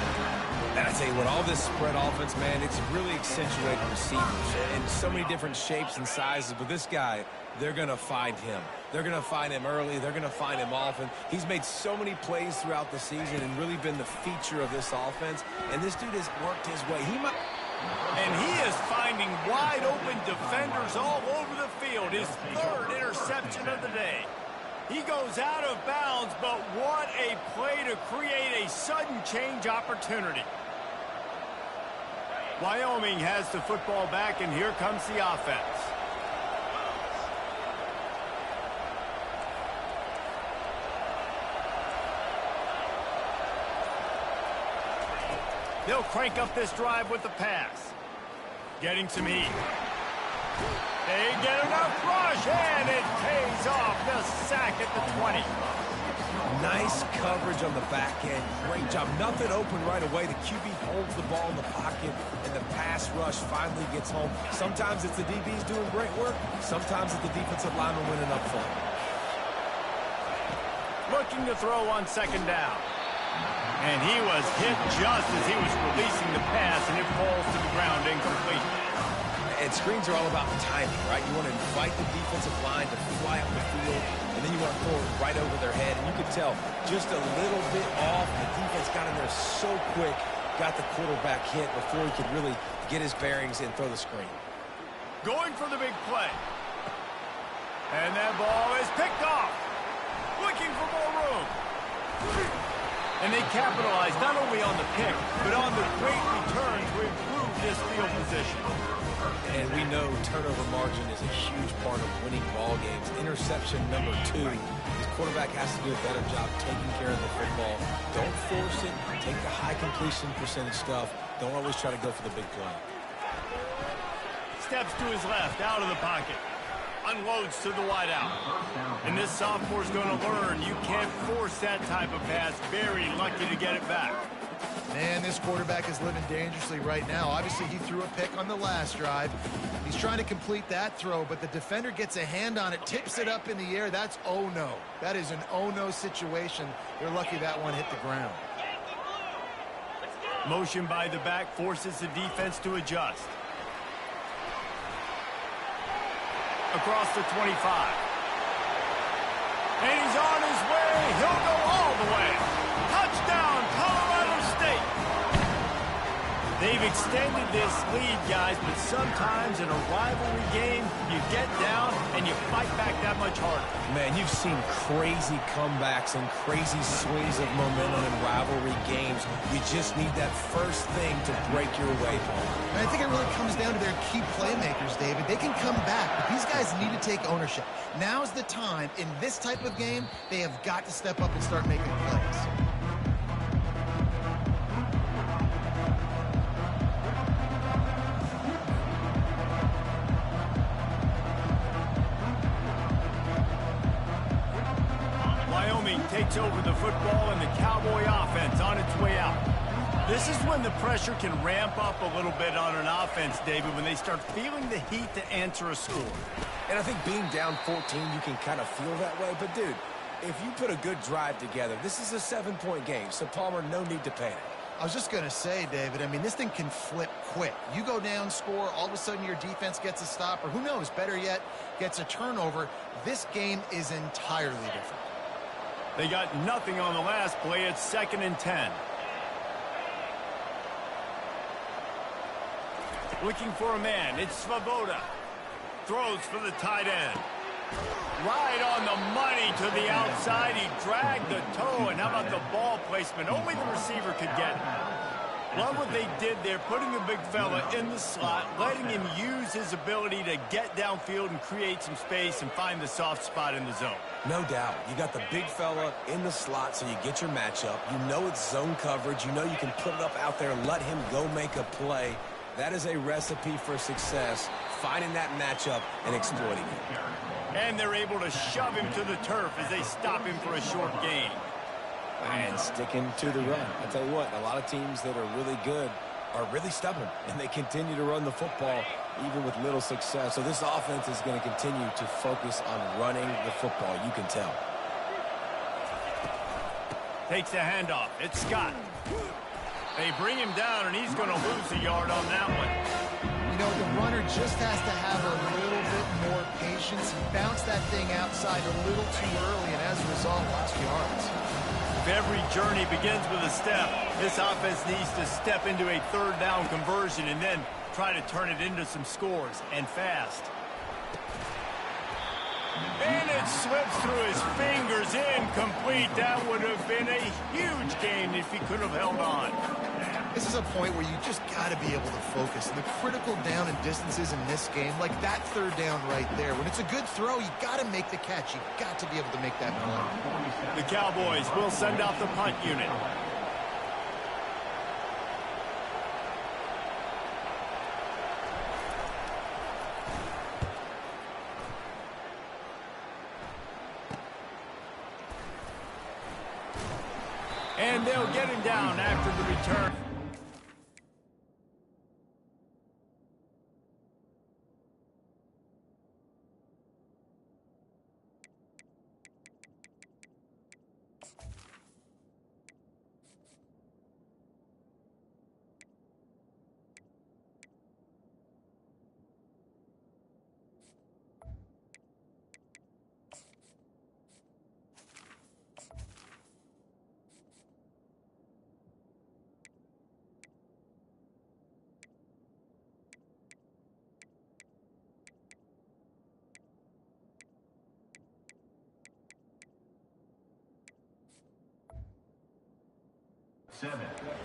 S2: And I tell you what, all this spread offense, man, it's really accentuated receivers in so many different shapes and sizes. But this guy, they're going to find him. They're going to find him early. They're going to find him often. He's made so many plays throughout the season and really been the feature of this offense. And this dude has worked his way.
S1: And he is finding wide open defenders all over the field. His 3rd interception of the day. He goes out of bounds, but what a play to create a sudden change opportunity. Wyoming has the football back, and here comes the offense. They'll crank up this drive with the pass. Getting some heat. They get enough rush, and it pays off. The sack at the 20.
S2: Nice coverage on the back end. Great job. Nothing open right away. The QB holds the ball in the pocket, and the pass rush finally gets home. Sometimes it's the DBs doing great work. Sometimes it's the defensive lineman winning up front.
S1: Looking to throw on second down. And he was hit just as he was releasing the pass, and it falls to the ground incomplete.
S2: And screens are all about timing, right? You want to invite the defensive line to fly up the field, and then you want to throw it right over their head. And you can tell just a little bit off. The defense got in there so quick, got the quarterback hit before he could really get his bearings and throw the screen.
S1: Going for the big play. And that ball is picked off. Looking for more room. And they capitalize not only on the pick, but on the great return to improve this field position.
S2: And we know turnover margin is a huge part of winning ball games. Interception number 2. This quarterback has to do a better job taking care of the football. Don't force it. Take the high completion percentage stuff. Don't always try to go for the big play.
S1: Steps to his left, out of the pocket. Unloads to the wideout. And this sophomore's going to learn you can't force that type of pass. Very lucky to get it back.
S3: Man, this quarterback is living dangerously right now. Obviously, he threw a pick on the last drive. He's trying to complete that throw, but the defender gets a hand on it, tips it up in the air. That's oh-no. That is an oh-no situation. They're lucky that one hit the ground.
S1: Motion by the back forces the defense to adjust. Across the 25. And he's on his way. He'll go all the way. Touchdown, Colorado State. They've extended this lead, guys, but sometimes in a rivalry game, you get down and you fight back that much harder.
S2: Man, you've seen crazy comebacks and crazy swings of momentum in rivalry games. You just need that first thing to break your way, Paul.
S3: And I think it really comes down to their key playmakers, David. They can come back, but these guys need to take ownership. Now's the time. In this type of game, they have got to step up and start making plays.
S1: Wyoming takes over the football and the Cowboy offense on its way out. This is when the pressure can ramp up a little bit on an offense, David, when they start feeling the heat to answer a score.
S2: And I think being down 14, you can kind of feel that way. But, dude, if you put a good drive together, this is a 7-point game. So, Palmer, no need to panic.
S3: I was just going to say, David, I mean, this thing can flip quick. You go down, score, all of a sudden your defense gets a stop, or who knows, better yet, gets a turnover. This game is entirely different.
S1: They got nothing on the last play. It's 2nd and 10. Looking for a man. It's Svoboda. Throws for the tight end. Right on the money to the outside. He dragged the toe. And how about the ball placement? Only the receiver could get it. Love what they did there, putting the big fella in the slot, letting him use his ability to get downfield and create some space and find the soft spot in the zone.
S2: No doubt. You got the big fella in the slot, so you get your matchup. You know it's zone coverage. You know you can put it up out there and let him go make a play. That is a recipe for success, finding that matchup and exploiting it.
S1: And they're able to shove him to the turf as they stop him for a short gain.
S2: And sticking to the run. I tell you what, a lot of teams that are really good are really stubborn, and they continue to run the football even with little success. So this offense is going to continue to focus on running the football. You can tell.
S1: Takes the handoff. It's Scott. They bring him down, and he's going to lose a yard on that one.
S3: You know, the runner just has to have a little bit more patience. He bounced that thing outside a little too early, and as a result, lost yards.
S1: If every journey begins with a step, this offense needs to step into a 3rd down conversion and then try to turn it into some scores, and fast. And it slips through his fingers, incomplete. That would have been a huge gain if he could have held on.
S3: This is a point where you just got to be able to focus. And the critical down and distances in this game, like that 3rd down right there, when it's a good throw, you got to make the catch. You got to be able to make that play.
S1: The Cowboys will send out the punt unit. And they'll get him down after the return.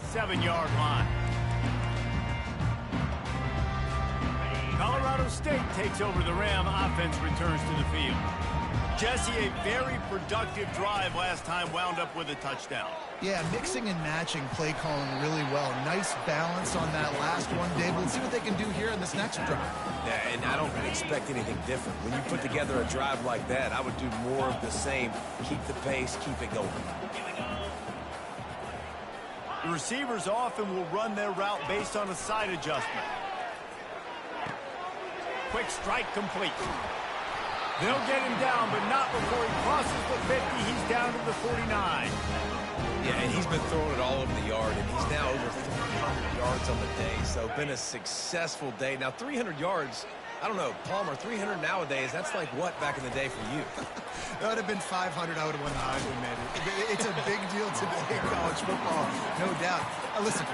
S1: Seven-yard line. Colorado State takes over the Ram. Offense returns to the field. Jesse, a very productive drive last time, wound up with a touchdown.
S3: Yeah, mixing and matching play calling really well. Nice balance on that last one, Dave. Let's see what they can do here in this next drive.
S2: Yeah, and I don't expect anything different. When you put together a drive like that, I would do more of the same. Keep the pace, keep it going.
S1: The receivers often will run their route based on a side adjustment. Quick strike complete. They'll get him down, but not before he crosses the 50. He's down to the 49.
S2: Yeah, and he's been throwing it all over the yard, and he's now over 300 yards on the day. So been a successful day. Now, 300 yards, I don't know, Palmer, 300 nowadays, that's like what back in the day for you?
S3: That would have been 500. I would have won the Heisman, man. It's a big deal today in college football, no doubt. Listen,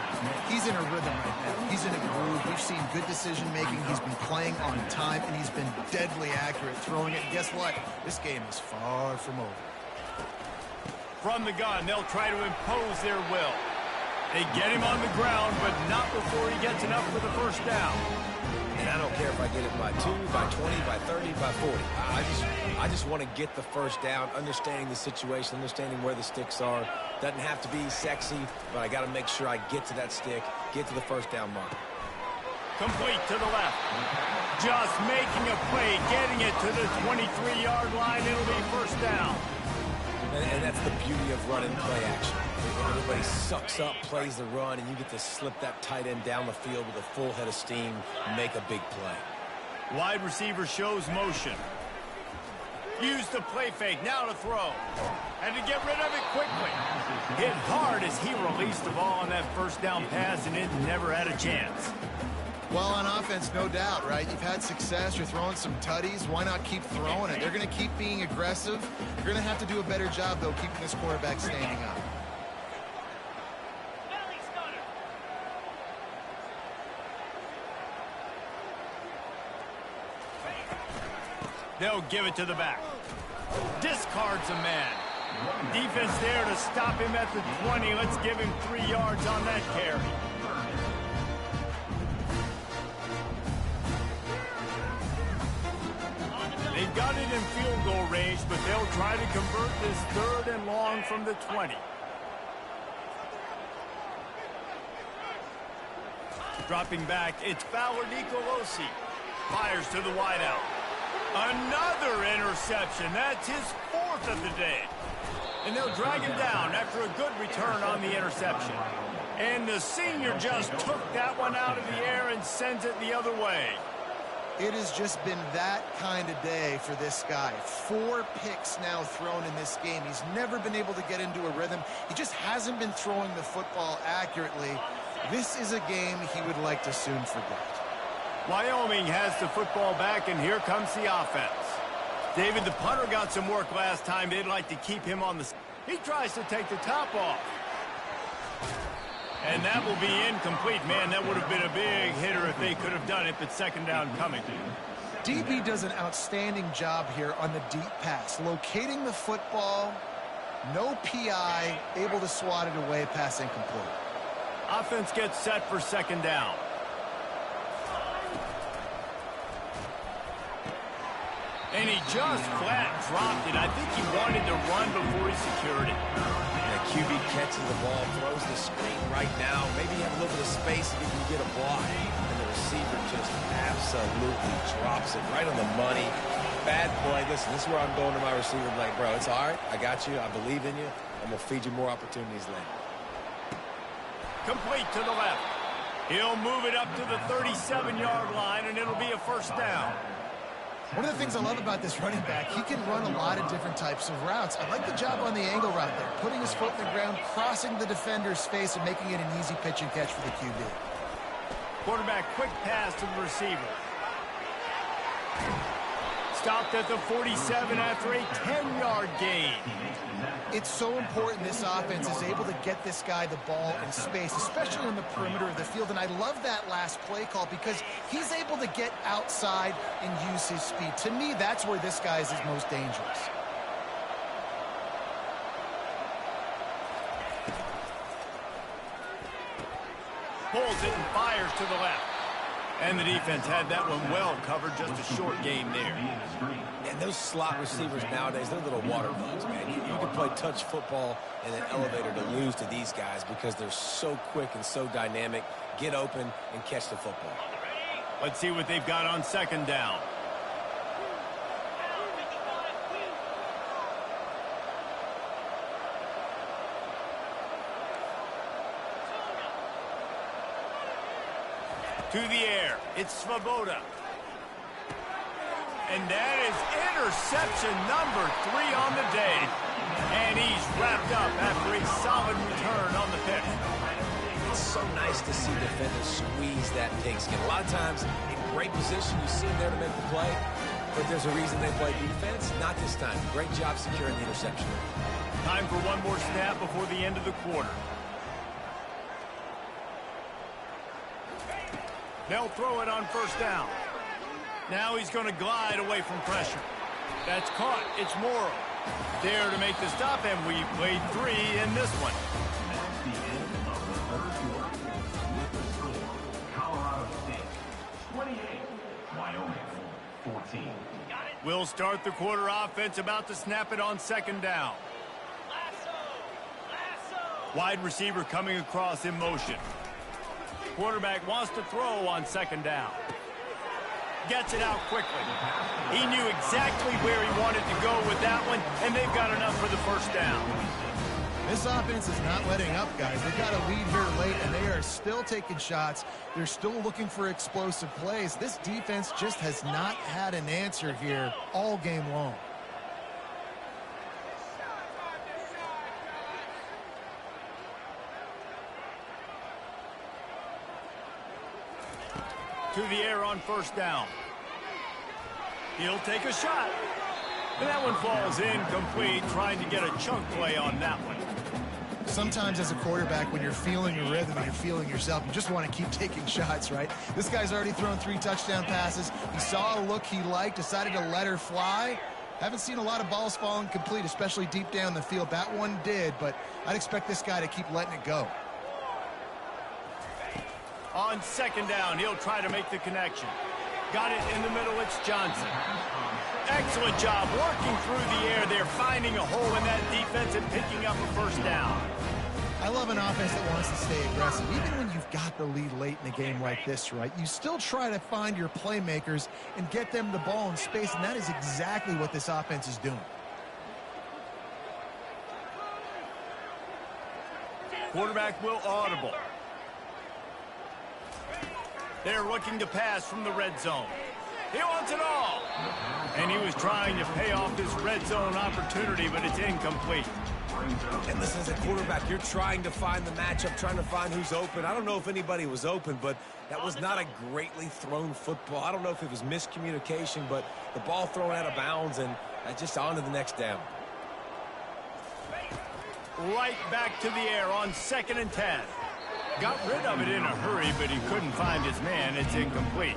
S3: he's in a rhythm right now. He's in a groove. We've seen good decision-making. He's been playing on time, and he's been deadly accurate throwing it. And guess what? This game is far from over.
S1: From the gun, they'll try to impose their will. They get him on the ground, but not before he gets enough for the first down.
S2: And I don't care if I get it by 2, by 20, by 30, by 40. I just want to get the first down, understanding the situation, understanding where the sticks are. Doesn't have to be sexy, but I got to make sure I get to that stick, get to the first down mark.
S1: Complete to the left. Just making a play, getting it to the 23-yard line. It'll be first down.
S2: And that's the beauty of running play action. Everybody sucks up, plays the run, and you get to slip that tight end down the field with a full head of steam and make a big play.
S1: Wide receiver shows motion. Use the play fake, now to throw. And to get rid of it quickly. Hit hard as he released the ball on that first down pass, and it never had a chance.
S3: Well, on offense, no doubt, right? You've had success. You're throwing some tutties. Why not keep throwing it? They're going to keep being aggressive. You're going to have to do a better job, though, keeping this quarterback standing up.
S1: They'll give it to the back. Discards a man. Defense there to stop him at the 20. Let's give him 3 yards on that carry. They've got it in field goal range, but they'll try to convert this 3rd and long from the 20. Dropping back, it's Fowler Nicolosi. Fires to the wideout. Another interception. That's his 4th of the day. And they'll drag him down after a good return on the interception. And the senior just took that one out of the air and sends it the other way.
S3: It has just been that kind of day for this guy. 4 picks now thrown in this game. He's never been able to get into a rhythm. He just hasn't been throwing the football accurately. This is a game he would like to soon forget.
S1: Wyoming has the football back, and here comes the offense. David, the punter got some work last time. They'd like to keep him on the... He tries to take the top off. And that will be incomplete. Man, that would have been a big hitter if they could have done it, but second down coming.
S3: DB does an outstanding job here on the deep pass. Locating the football, no PI, able to swat it away, pass incomplete.
S1: Offense gets set for second down. And he just flat dropped it. I think he wanted to run before he secured it.
S2: The QB catches the ball, throws the screen right now. Maybe you have a little bit of space if you can get a block. And the receiver just absolutely drops it right on the money. Bad play. Listen, this is where I'm going to my receiver like, bro, it's all right. I got you. I believe in you. I'm going to feed you more opportunities later.
S1: Complete to the left. He'll move it up to the 37-yard line, and it'll be a first down.
S3: One of the things I love about this running back, he can run a lot of different types of routes. I like the job on the angle route there, putting his foot in the ground, crossing the defender's face, and making it an easy pitch and catch for the QB.
S1: Quarterback quick pass to the receiver. Stopped at the 47 after a 10-yard gain.
S3: It's so important this offense is able to get this guy the ball in space, especially on the perimeter of the field. And I love that last play call because he's able to get outside and use his speed. To me, that's where this guy is his most dangerous.
S1: Pulls it and fires to the left. And the defense had that one well covered, just a short game there.
S2: And those slot receivers nowadays, they're little water bugs, man. You can play touch football in an elevator to lose to these guys because they're so quick and so dynamic. Get open and catch the football.
S1: Let's see what they've got on second down. To the air, it's Svoboda. And that is interception number 3 on the day. And he's wrapped up after a solid return on the pick.
S2: It's so nice to see defenders squeeze that pigskin. A lot of times, in great position, you see them there to make the play, but there's a reason they play defense. Not this time. Great job securing the interception.
S1: Time for one more snap before the end of the quarter. They'll throw it on first down. Now he's going to glide away from pressure. That's caught. It's Morrow. There to make the stop, and we played 3 in this one.
S5: That's the end of the third quarter. With the score, Colorado State 28, Wyoming 14.
S1: We'll start the quarter offense, about to snap it on second down. Wide receiver coming across in motion. Quarterback wants to throw on second down. Gets it out quickly. He knew exactly where he wanted to go with that one, and they've got enough for the first down.
S3: This offense is not letting up, guys. They've got a lead here late, and they are still taking shots. They're still looking for explosive plays. This defense just has not had an answer here all game long.
S1: To the air on first down. He'll take a shot. And that one falls incomplete, trying to get a chunk play on that one.
S3: Sometimes as a quarterback, when you're feeling your rhythm and you're feeling yourself, you just want to keep taking shots, right? This guy's already thrown 3 touchdown passes. He saw a look he liked, decided to let her fly. Haven't seen a lot of balls falling complete, especially deep down the field. That one did, but I'd expect this guy to keep letting it go.
S1: On second down, he'll try to make the connection. Got it in the middle, it's Johnson. Excellent job working through the air there, finding a hole in that defense and picking up a first down.
S3: I love an offense that wants to stay aggressive. Even when you've got the lead late in a game like this, right, you still try to find your playmakers and get them the ball in space, and that is exactly what this offense is doing.
S1: Quarterback will audible. They're looking to pass from the red zone. He wants it all. And he was trying to pay off this red zone opportunity, but it's incomplete.
S2: And listen, as a quarterback, you're trying to find the matchup, trying to find who's open. I don't know if anybody was open, but that was not a greatly thrown football. I don't know if it was miscommunication, but the ball thrown out of bounds and just on to the next down.
S1: Right back to the air on 2nd and 10. Got rid of it in a hurry, but he couldn't find his man. It's incomplete.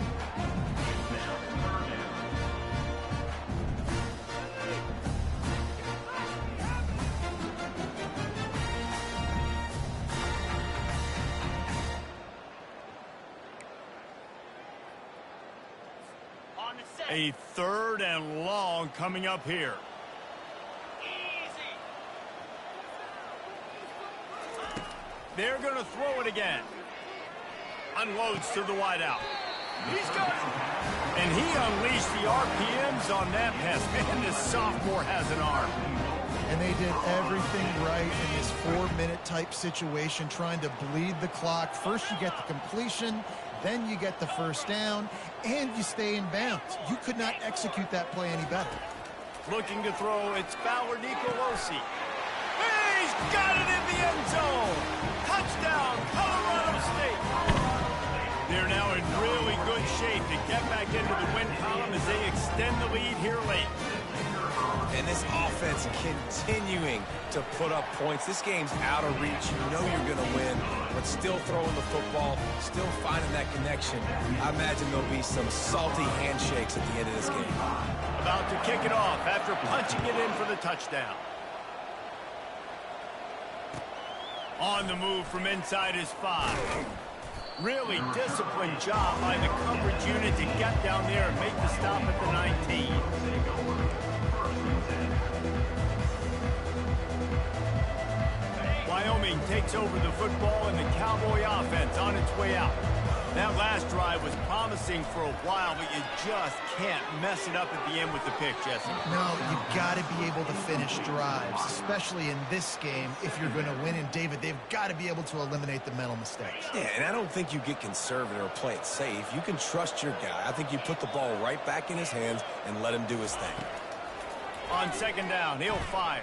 S1: A 3rd and long coming up here. They're going to throw it again. Unloads to the wideout. He's got it. And he unleashed the RPMs on that pass. Man, this sophomore has an arm.
S3: And they did everything right in this 4-minute type situation, trying to bleed the clock. First you get the completion, then you get the first down, and you stay in bounds. You could not execute that play any better.
S1: Looking to throw, it's Fowler Nicolosi. He's got it in the end zone. Touchdown, Colorado State. They're now in really good shape to get back into the win column as they extend the lead here late.
S2: And this offense continuing to put up points. This game's out of reach. You know you're going to win, but still throwing the football, still finding that connection. I imagine there'll be some salty handshakes at the end of this game.
S1: About to kick it off after punching it in for the touchdown. On the move from inside his 5. Really disciplined job by the coverage unit to get down there and make the stop at the 19. Wyoming takes over the football and the Cowboy offense on its way out. That last drive was promising for a while, but you just can't mess it up at the end with the pick, Jesse.
S3: No, you've got to be able to finish drives, especially in this game if you're going to win. And, David, they've got to be able to eliminate the mental mistakes.
S2: Yeah, and I don't think you get conservative or play it safe. You can trust your guy. I think you put the ball right back in his hands and let him do his thing.
S1: On second down, he'll fire.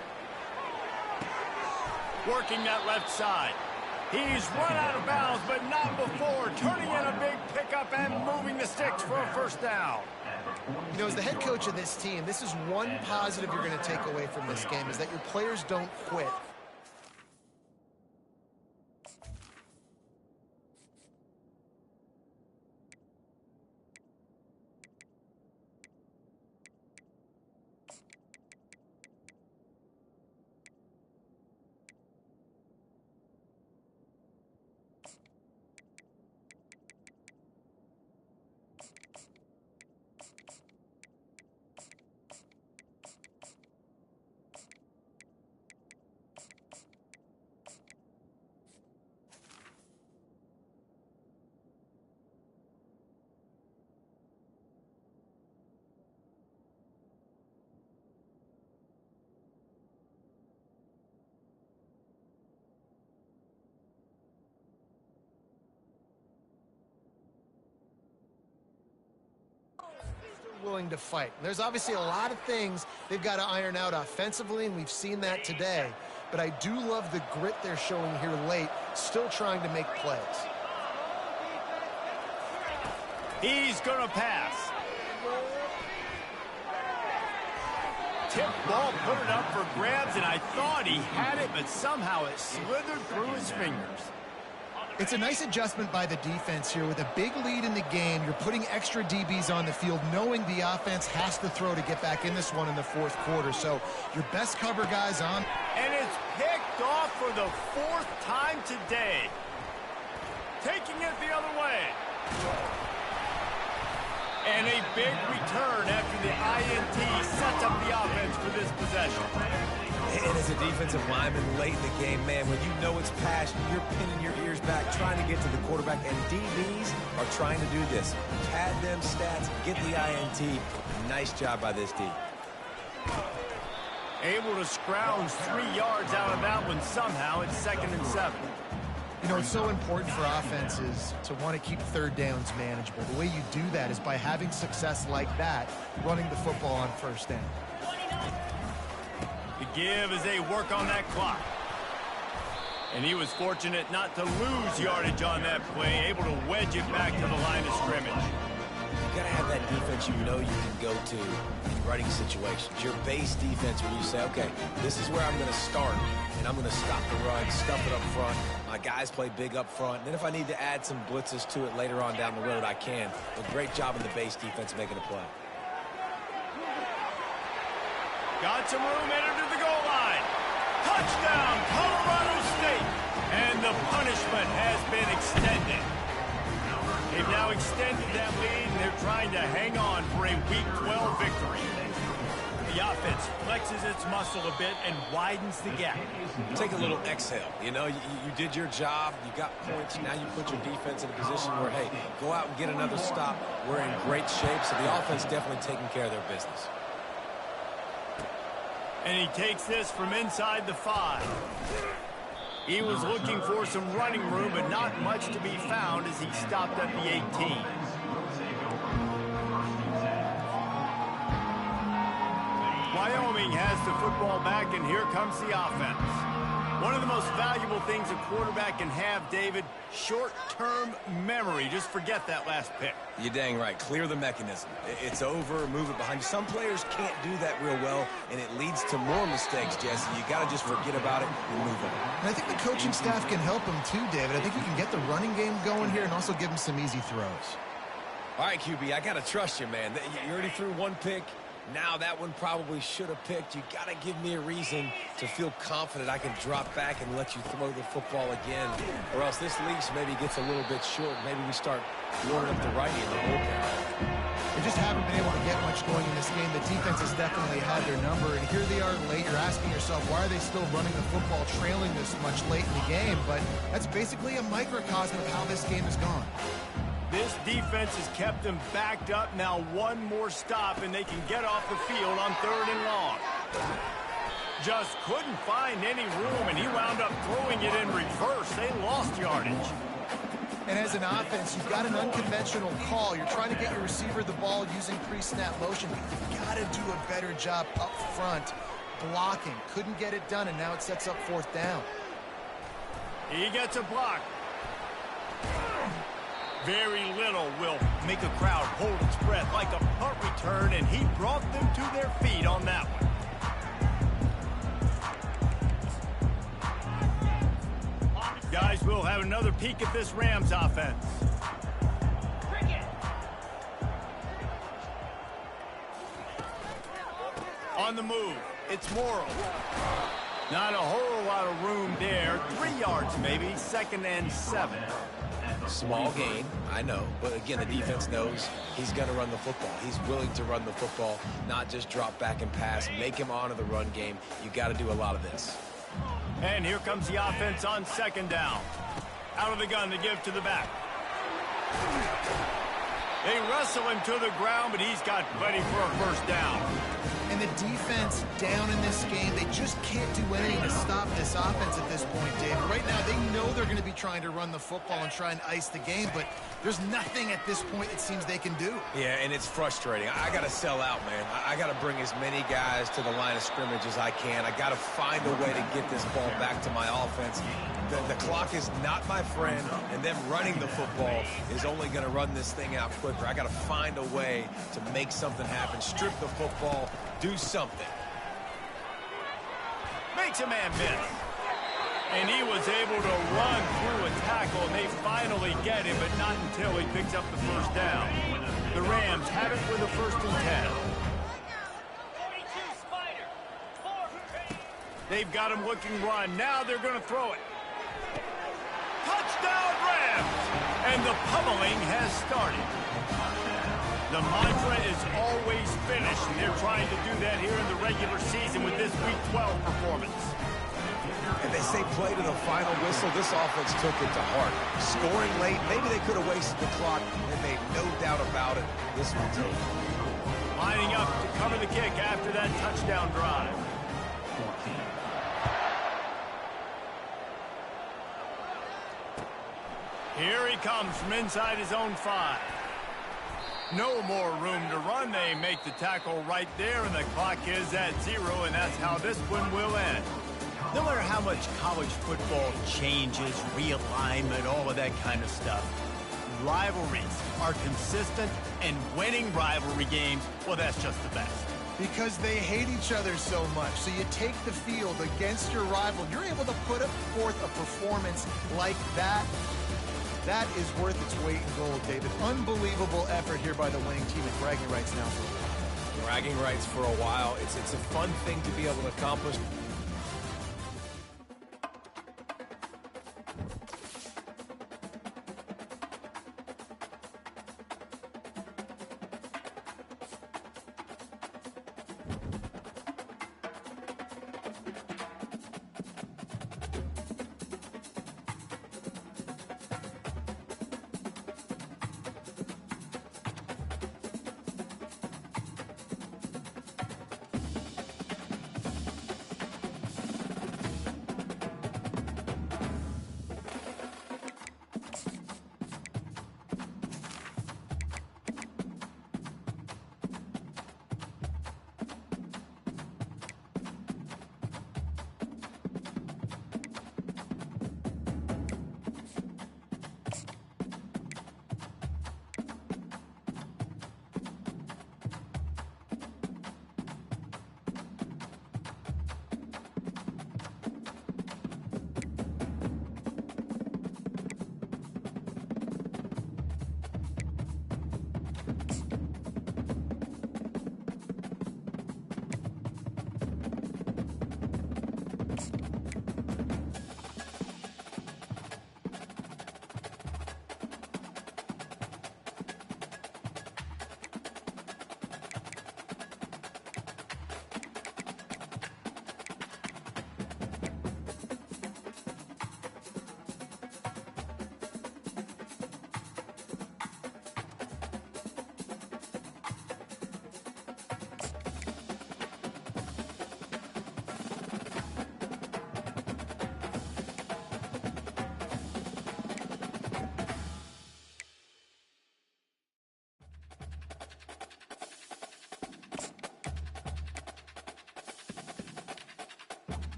S1: Working that left side. He's run out of bounds, but not before turning in a big pickup and moving the sticks for a first down.
S3: You know, as the head coach of this team, this is one positive you're going to take away from this game, is that your players don't quit. Willing to fight. There's obviously a lot of things they've got to iron out offensively, and we've seen that today. But I do love the grit they're showing here late, still trying to make plays.
S1: He's going to pass. Tip ball, put it up for grabs, and I thought he had it, but somehow it slithered through his fingers.
S3: It's a nice adjustment by the defense here. With a big lead in the game, you're putting extra DBs on the field, knowing the offense has to throw to get back in this one in the fourth quarter. So your best cover guys on.
S1: And it's picked off for the 4th time today. Taking it the other way. And a big return after the INT sets up the offense for this possession.
S2: And as a defensive lineman late in the game, man, when you know it's passion, you're pinning your ears back, trying to get to the quarterback, and DBs are trying to do this. Pad them stats, get the INT. Nice job by this D.
S1: Able to scrounge 3 yards out of that one somehow. It's 2nd and 7.
S3: You know, it's so important for offenses to want to keep third downs manageable. The way you do that is by having success like that, running the football on first down.
S1: The give as they work on that clock. And he was fortunate not to lose yardage on that play, able to wedge it back to the line of scrimmage.
S2: You got to have that defense you know you can go to in running situations. Your base defense where you say, okay, this is where I'm going to start, and I'm going to stop the run, stuff it up front. My guys play big up front. And then if I need to add some blitzes to it later on down the road, I can. A great job in the base defense making a play.
S1: Got some room, entered to the goal line. Touchdown, Colorado State. And the punishment has been extended. They've now extended that lead, and they're trying to hang on for a Week 12 victory. The offense flexes its muscle a bit and widens the gap.
S2: Take a little exhale. You know, you did your job. You got points. Now you put your defense in a position where, hey, go out and get another stop. We're in great shape, so the offense definitely taking care of their business.
S1: And he takes this from inside the 5. He was looking for some running room, but not much to be found as he stopped at the 18. Wyoming has the football back, and here comes the offense. One of the most valuable things a quarterback can have, David, short-term memory. Just forget that last pick.
S2: You're dang right. Clear the mechanism. It's over, move it behind you. Some players can't do that real well, and it leads to more mistakes, Jesse. You got to just forget about it and move on.
S3: And I think the coaching staff can help him too, David. I think you can get the running game going here and also give him some easy throws.
S2: All right, QB, I got to trust you, man. You already threw one pick. Now that one probably should have picked. You got to give me a reason to feel confident I can drop back and let you throw the football again. Or else this leash maybe gets a little bit short. Maybe we start warming up the righty in the bullpen.
S3: They just haven't been able to get much going in this game. The defense has definitely had their number, and here they are late. You're asking yourself, why are they still running the football, trailing this much late in the game? But that's basically a microcosm of how this game has gone.
S1: This defense has kept them backed up. Now one more stop, and they can get off the field on 3rd and long. Just couldn't find any room, and he wound up throwing it in reverse. They lost yardage.
S3: And as an offense, you've got an unconventional call. You're trying to get your receiver the ball using pre-snap motion, but you've got to do a better job up front blocking. Couldn't get it done, and now it sets up 4th down.
S1: He gets a block. Very little will make a crowd hold its breath like a punt return, and he brought them to their feet on that one. Guys, we'll have another peek at this Rams offense. On the move, it's Morrow. Not a whole lot of room there. 3 yards maybe, 2nd and 7.
S2: Small gain, I know, but again, the defense knows he's going to run the football. He's willing to run the football, not just drop back and pass, make him honor the run game. You got to do a lot of this.
S1: And here comes the offense on 2nd down. Out of the gun to give to the back. They wrestle him to the ground, but he's got plenty for a 1st down.
S3: And the defense down in this game, they just can't do anything to stop this offense at this point, David. Right now, they know they're going to be trying to run the football and try and ice the game, but there's nothing at this point it seems they can do.
S2: Yeah, and it's frustrating. I got to sell out, man. I got to bring as many guys to the line of scrimmage as I can. I got to find a way to get this ball back to my offense. The clock is not my friend, and them running the football is only going to run this thing out quicker. I got to find a way to make something happen, strip the football, do something.
S1: Makes a man miss. And he was able to run through a tackle, and they finally get him, but not until he picks up the 1st down. The Rams have it with a 1st and 10. They've got him looking run. Now they're going to throw it. Touchdown Rams! And the pummeling has started. The mantra is always finish, and they're trying to do that here in the regular season with this Week 12 performance.
S2: And they say play to the final whistle. This offense took it to heart. Scoring late, maybe they could have wasted the clock, and made no doubt about it. This one's over.
S1: Lining up to cover the kick after that touchdown drive. Here he comes from inside his own 5. No more room to run. They make the tackle right there, and the clock is at 0, and that's how this one will end. No matter how much college football changes, realignment, all of that kind of stuff, rivalries are consistent, and winning rivalry games, well, that's just the best.
S3: Because they hate each other so much. So you take the field against your rival, you're able to put forth a performance like that. That is worth its weight in gold, David. Unbelievable effort here by the winning team, and bragging rights now for a while.
S2: Bragging rights for a while. It's a fun thing to be able to accomplish.